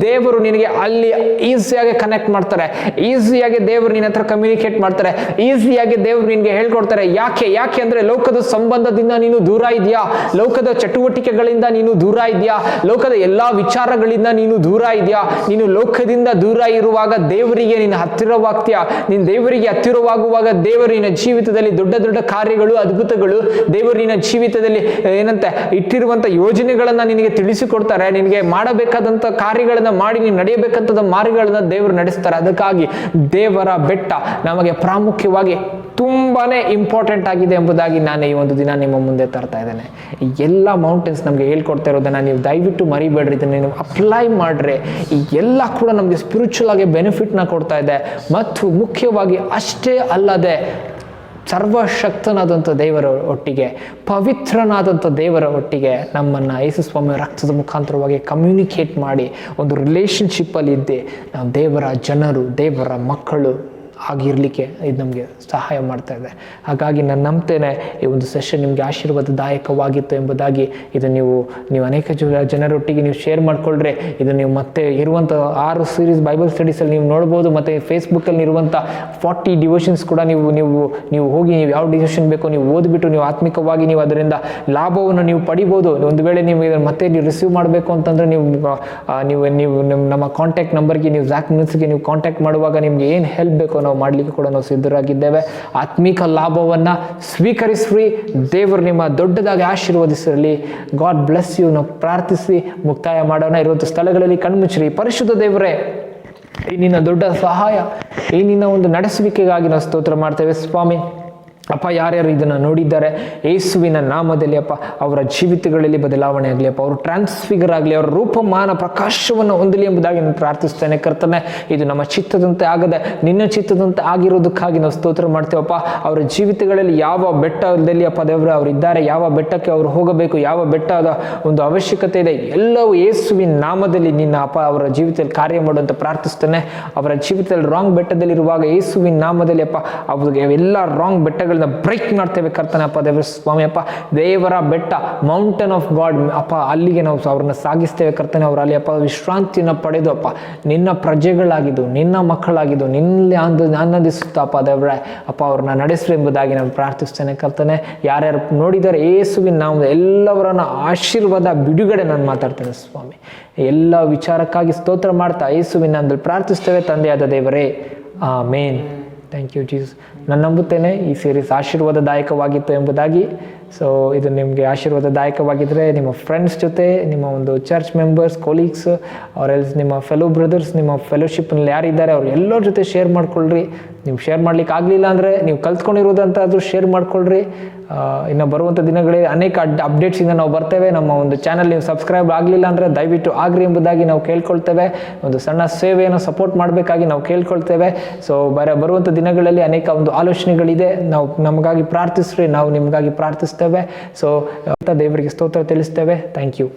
ದೇವರು ನಿನಗೆ ಅಲ್ಲಿ ಈಸಿಯಾಗಿ ಕನೆಕ್ಟ್ ಮಾಡ್ತಾರೆ, ಈಸಿಯಾಗಿ ದೇವರು ನಿನ್ನ ಹತ್ರ ಕಮ್ಯುನಿಕೇಟ್ ಮಾಡ್ತಾರೆ, ಈಸಿಯಾಗಿ ದೇವರು ನಿನಗೆ ಹೇಳ್ಕೊಡ್ತಾರೆ. ಯಾಕೆ ಅಂದರೆ ಲೋಕದ ಸಂಬಂಧದಿಂದ ನೀನು ದೂರ ಇದೆಯಾ, ಲೋಕದ ಚಟುವಟಿಕೆಗಳಿಂದ ನೀನು ದೂರ ಇದೆಯಾ, ಲೋಕದ ಎಲ್ಲಾ ವಿಚಾರಗಳಿಂದ ನೀನು ದೂರ ಇದೆಯಾ. ನೀನು ಲೋಕದಿಂದ ದೂರ ಇರುವಾಗ ದೇವರಿಗೆ ನೀನು ಹತ್ತಿರವಾಗ್ತೀಯಾ. ನೀನು ದೇವರಿಗೆ ಹತ್ತಿರವಾಗುವಾಗ ದೇವರು ನಿನ್ನ ಜೀವಿತದಲ್ಲಿ ದೊಡ್ಡ ದೊಡ್ಡ ಕಾರ್ಯಗಳು, ಅದ್ಭುತಗಳು, ದೇವರು ನಿನ್ನ ಜೀವಿತದಲ್ಲಿ ಏನಂತೆ ಇಟ್ಟಿರುವಂಥ ಯೋಜನೆಗಳನ್ನು ನಿನಗೆ ತಿಳಿಸಿಕೊಡ್ತಾರೆ. ನಿನಗೆ ಮಾಡಬೇಕಾದಂಥ ಕಾರ್ಯಗಳನ್ನು ಮಾಡಿ ನೀನು ನಡೆಯಬೇಕಂತ ಮಾರ್ಗಗಳನ್ನ ದೇವರು ನಡೆಸ್ತಾರೆ. ಅದಕ್ಕಾಗಿ ದೇವರ ಬೆಟ್ಟ ನಮಗೆ ಪ್ರಾಮುಖ್ಯವಾಗಿ ತುಂಬಾನೇ ಇಂಪಾರ್ಟೆಂಟ್ ಆಗಿದೆ ಎಂಬುದಾಗಿ ನಾನು ಈ ಒಂದು ದಿನ ನಿಮ್ಮ ಮುಂದೆ ತರ್ತಾ ಇದ್ದೇನೆ. ಈ ಎಲ್ಲ ಮೌಂಟೇನ್ಸ್ ನಮಗೆ ಹೇಳ್ಕೊಡ್ತಾ ಇರೋದನ್ನು ನೀವು ದಯವಿಟ್ಟು ಮರಿಬೇಡ್ರಿ. ಇದನ್ನು ನೀವು ಅಪ್ಲೈ ಮಾಡ್ರೆ ಈ ಎಲ್ಲ ಕೂಡ ನಮಗೆ ಸ್ಪಿರಿಚುವಲ್ ಆಗಿ ಬೆನಿಫಿಟ್ನ ಕೊಡ್ತಾ ಇದೆ. ಮತ್ತು ಮುಖ್ಯವಾಗಿ ಅಷ್ಟೇ ಅಲ್ಲದೆ ಸರ್ವಶಕ್ತನಾದಂಥ ದೇವರ ಒಟ್ಟಿಗೆ, ಪವಿತ್ರನಾದಂಥ ದೇವರ ಒಟ್ಟಿಗೆ ನಮ್ಮನ್ನು ಯೇಸು ಸ್ವಾಮಿ ರಕ್ತದ ಮುಖಾಂತರವಾಗಿ ಕಮ್ಯುನಿಕೇಟ್ ಮಾಡಿ ಒಂದು ರಿಲೇಷನ್ಶಿಪ್ಪಲ್ಲಿ ಇದ್ದೆ ನಾವು ದೇವರ ಜನರು, ದೇವರ ಮಕ್ಕಳು ಆಗಿರಲಿಕ್ಕೆ ಇದು ನಮಗೆ ಸಹಾಯ ಮಾಡ್ತಾ ಇದೆ. ಹಾಗಾಗಿ ನಾನು ನಂಬ್ತೇನೆ ಈ ಒಂದು ಸೆಷನ್ ನಿಮಗೆ ಆಶೀರ್ವಾದದಾಯಕವಾಗಿತ್ತು ಎಂಬುದಾಗಿ. ಇದು ನೀವು ಅನೇಕ ಜನರೊಟ್ಟಿಗೆ ನೀವು ಶೇರ್ ಮಾಡಿಕೊಳ್ಳ್ರೆ ಇದು ನೀವು ಮತ್ತೆ ಇರುವಂಥ 6 ಸೀರೀಸ್ ಬೈಬಲ್ ಸ್ಟಡೀಸಲ್ಲಿ ನೀವು ನೋಡ್ಬೋದು. ಮತ್ತು ಫೇಸ್ಬುಕ್ಕಲ್ಲಿ ಇರುವಂಥ 40 ಡಿವೋಷನ್ಸ್ ಕೂಡ ನೀವು ಹೋಗಿ ನೀವು ಯಾವ ಡಿವೋಷನ್ ಬೇಕೋ ನೀವು ಓದಿಬಿಟ್ಟು ನೀವು ಆತ್ಮಿಕವಾಗಿ ನೀವು ಅದರಿಂದ ಲಾಭವನ್ನು ನೀವು ಪಡಿಬೋದು. ಒಂದು ವೇಳೆ ನೀವು ಇದನ್ನು ಮತ್ತೆ ನೀವು ರಿಸೀವ್ ಮಾಡಬೇಕು ಅಂತಂದರೆ ನೀವು ನಮ್ಮ ಕಾಂಟ್ಯಾಕ್ಟ್ ನಂಬರ್ಗೆ ನೀವು ಝಾಕ್ ಮಿನಿಟ್ಸ್ಗೆ ನೀವು ಕಾಂಟ್ಯಾಕ್ಟ್ ಮಾಡುವಾಗ ನಿಮಗೆ ಏನು ಹೆಲ್ಪ್ ಬೇಕೋ ನಾವು ಮಾಡಲಿಕ್ಕೆ ಕೂಡ ನಾವು ಸಿದ್ಧರಾಗಿದ್ದೇವೆ. ಆತ್ಮಿಕ ಲಾಭವನ್ನು ಸ್ವೀಕರಿಸ್ರಿ. ದೇವರು ನಿಮ್ಮ ದೊಡ್ಡದಾಗಿ ಆಶೀರ್ವದಿಸಿರಲಿ. God bless you. ನಾವು ಪ್ರಾರ್ಥಿಸಿ ಮುಕ್ತಾಯ ಮಾಡೋಣ. ಇರುವಂಥ ಸ್ಥಳಗಳಲ್ಲಿ ಕಣ್ಮುಚ್ಚಿರಿ. ಪರಿಶುದ್ಧ ದೇವರೇ, ಈ ನಿನ್ನ ದೊಡ್ಡ ಸಹಾಯ, ಈ ನಿನ್ನ ಒಂದು ನಡೆಸುವಿಕೆಗಾಗಿ ನಾವು ಸ್ತೋತ್ರ ಮಾಡ್ತೇವೆ ಸ್ವಾಮಿ. ಅಪ್ಪ, ಯಾರ್ಯಾರು ಇದನ್ನು ನೋಡಿದ್ದಾರೆ ಯೇಸುವಿನ ನಾಮದಲ್ಲಿ ಅಪ್ಪ ಅವರ ಜೀವಿತಗಳಲ್ಲಿ ಬದಲಾವಣೆ ಆಗಲಿ ಅಪ್ಪ, ಅವರು ಟ್ರಾನ್ಸ್ಫಿಗರ್ ಆಗಲಿ, ಅವರ ರೂಪಮಾನ ಪ್ರಕಾಶವನ್ನು ಹೊಂದಲಿ ಎಂಬುದಾಗಿ ನಾನು ಪ್ರಾರ್ಥಿಸ್ತೇನೆ ಕರ್ತನೆ. ಇದು ನಮ್ಮ ಚಿತ್ತದಂತೆ ಆಗದೆ ನಿನ್ನ ಚಿತ್ತದಂತೆ ಆಗಿರೋದಕ್ಕಾಗಿ ನಾವು ಸ್ತೋತ್ರ ಮಾಡ್ತೇವಪ್ಪ. ಅವರ ಜೀವಿತಗಳಲ್ಲಿ ಯಾವ ಬೆಟ್ಟದಲ್ಲಿ ಅಪ್ಪ ದೇವರೇ ಅವರು ಇದ್ದಾರೆ, ಯಾವ ಬೆಟ್ಟಕ್ಕೆ ಅವರು ಹೋಗಬೇಕು, ಯಾವ ಬೆಟ್ಟದ ಒಂದು ಅವಶ್ಯಕತೆ ಇದೆ, ಎಲ್ಲವೂ ಯೇಸುವಿನ ನಾಮದಲ್ಲಿ ನಿನ್ನ ಅಪ್ಪ ಅವರ ಜೀವಿತದಲ್ಲಿ ಕಾರ್ಯ ಮಾಡುವಂತ ಪ್ರಾರ್ಥಿಸ್ತೇನೆ. ಅವರ ಜೀವಿತದಲ್ಲಿ ರಾಂಗ್ ಬೆಟ್ಟದಲ್ಲಿರುವಾಗ ಯೇಸುವಿನ ನಾಮದಲ್ಲಿ ಅಪ್ಪ ಅವ್ರಿಗೆ ಎಲ್ಲ ರಾಂಗ್ ಬೆಟ್ಟಗಳನ್ನ ಬ್ರೇಕ್ ಮಾಡ್ತೇವೆ ಕರ್ತನೆ. ಅಪ್ಪ ದೇವರ ಸ್ವಾಮಿ ಅಪ್ಪ, ದೇವರ ಬೆಟ್ಟ ಮೌಂಟೇನ್ ಆಫ್ ಗಾಡ್ ಅಪ್ಪ ಅಲ್ಲಿಗೆ ನಾವು ಅವ್ರನ್ನ ಸಾಗಿಸ್ತೇವೆ ಕರ್ತನೆ. ಅವರು ಅಲ್ಲಿ ಅಪ್ಪ ವಿಶ್ರಾಂತಿಯನ್ನು ಪಡೆದು ಅಪ್ಪ ನಿನ್ನ ಪ್ರಜೆಗಳಾಗಿದ್ದು, ನಿನ್ನ ಮಕ್ಕಳಾಗಿದ್ದು, ನಿನ್ನಲ್ಲಿ ಆನಂದಿಸುತ್ತಾ ಅಪ್ಪ ದೇವರೇ ಅಪ್ಪ ಅವ್ರನ್ನ ನಡೆಸ್ರಿ ಎಂಬುದಾಗಿ ನಾನು ಪ್ರಾರ್ಥಿಸ್ತೇನೆ ಕರ್ತನೆ. ಯಾರ್ಯಾರು ನೋಡಿದರೆ ಯೇಸುವಿನ ನಾಮದ ಎಲ್ಲವರನ್ನ ಆಶೀರ್ವಾದ ಬಿಡುಗಡೆ ನಾನು ಮಾತಾಡ್ತೇನೆ ಸ್ವಾಮಿ. ಎಲ್ಲ ವಿಚಾರಕ್ಕಾಗಿ ಸ್ತೋತ್ರ ಮಾಡ್ತಾ ಯೇಸುವಿನ ನಾಮದಲ್ಲಿ ಪ್ರಾರ್ಥಿಸ್ತೇವೆ ತಂದೆಯಾದ ದೇವರೇ, ಆಮೇನ್. Thank you Jesus. ನಾನು ನಂಬುತ್ತೇನೆ ಈ ಸೀರೀಸ್ ಆಶೀರ್ವಾದದಾಯಕವಾಗಿತ್ತು ಎಂಬುದಾಗಿ. ಸೊ ಇದು ನಿಮಗೆ ಆಶೀರ್ವಾದದಾಯಕವಾಗಿದ್ದರೆ ನಿಮ್ಮ ಫ್ರೆಂಡ್ಸ್ ಜೊತೆ, ನಿಮ್ಮ ಒಂದು ಚರ್ಚ್ ಮೆಂಬರ್ಸ್, ಕೊಲೀಗ್ಸ್, ಅವರೆಲ್ಸ್ ನಿಮ್ಮ ಫೆಲೋ ಬ್ರದರ್ಸ್, ನಿಮ್ಮ ಫೆಲೋಶಿಪ್ನಲ್ಲಿ ಯಾರಿದ್ದಾರೆ ಅವ್ರು ಎಲ್ಲರ ಜೊತೆ ಶೇರ್ ಮಾಡ್ಕೊಳ್ರಿ. ನೀವು ಶೇರ್ ಮಾಡ್ಲಿಕ್ಕೆ ಆಗಲಿಲ್ಲ ಅಂದರೆ ನೀವು ಕಲ್ತ್ಕೊಂಡಿರೋದಂತಾದರೂ ಶೇರ್ ಮಾಡ್ಕೊಳ್ರಿ. ಇನ್ನು ಬರುವಂಥ ದಿನಗಳಲ್ಲಿ ಅನೇಕ ಅಪ್ಡೇಟ್ಸಿಂದ ನಾವು ಬರ್ತೇವೆ. ನಮ್ಮ ಒಂದು ಚಾನಲ್ ನೀವು ಸಬ್ಸ್ಕ್ರೈಬ್ ಆಗಲಿಲ್ಲ ಅಂದರೆ ದಯವಿಟ್ಟು ಆಗ್ರಿ ಎಂಬುದಾಗಿ ನಾವು ಕೇಳ್ಕೊಳ್ತೇವೆ. ಒಂದು ಸಣ್ಣ ಸೇವೆಯನ್ನು ಸಪೋರ್ಟ್ ಮಾಡಬೇಕಾಗಿ ನಾವು ಕೇಳ್ಕೊಳ್ತೇವೆ. ಸೊ ಬರುವಂಥ ದಿನಗಳಲ್ಲಿ ಅನೇಕ ಒಂದು ಆಲೋಚನೆಗಳಿದೆ. ನಾವು ನಮಗಾಗಿ ಪ್ರಾರ್ಥಿಸ್ರಿ, ನಾವು ನಿಮಗಾಗಿ ಪ್ರಾರ್ಥಿಸ್ತೇವೆ. ಸೊ ದೇವರಿಗೆ ಸ್ತೋತ್ರ ತಿಳಿಸ್ತೇವೆ. Thank you.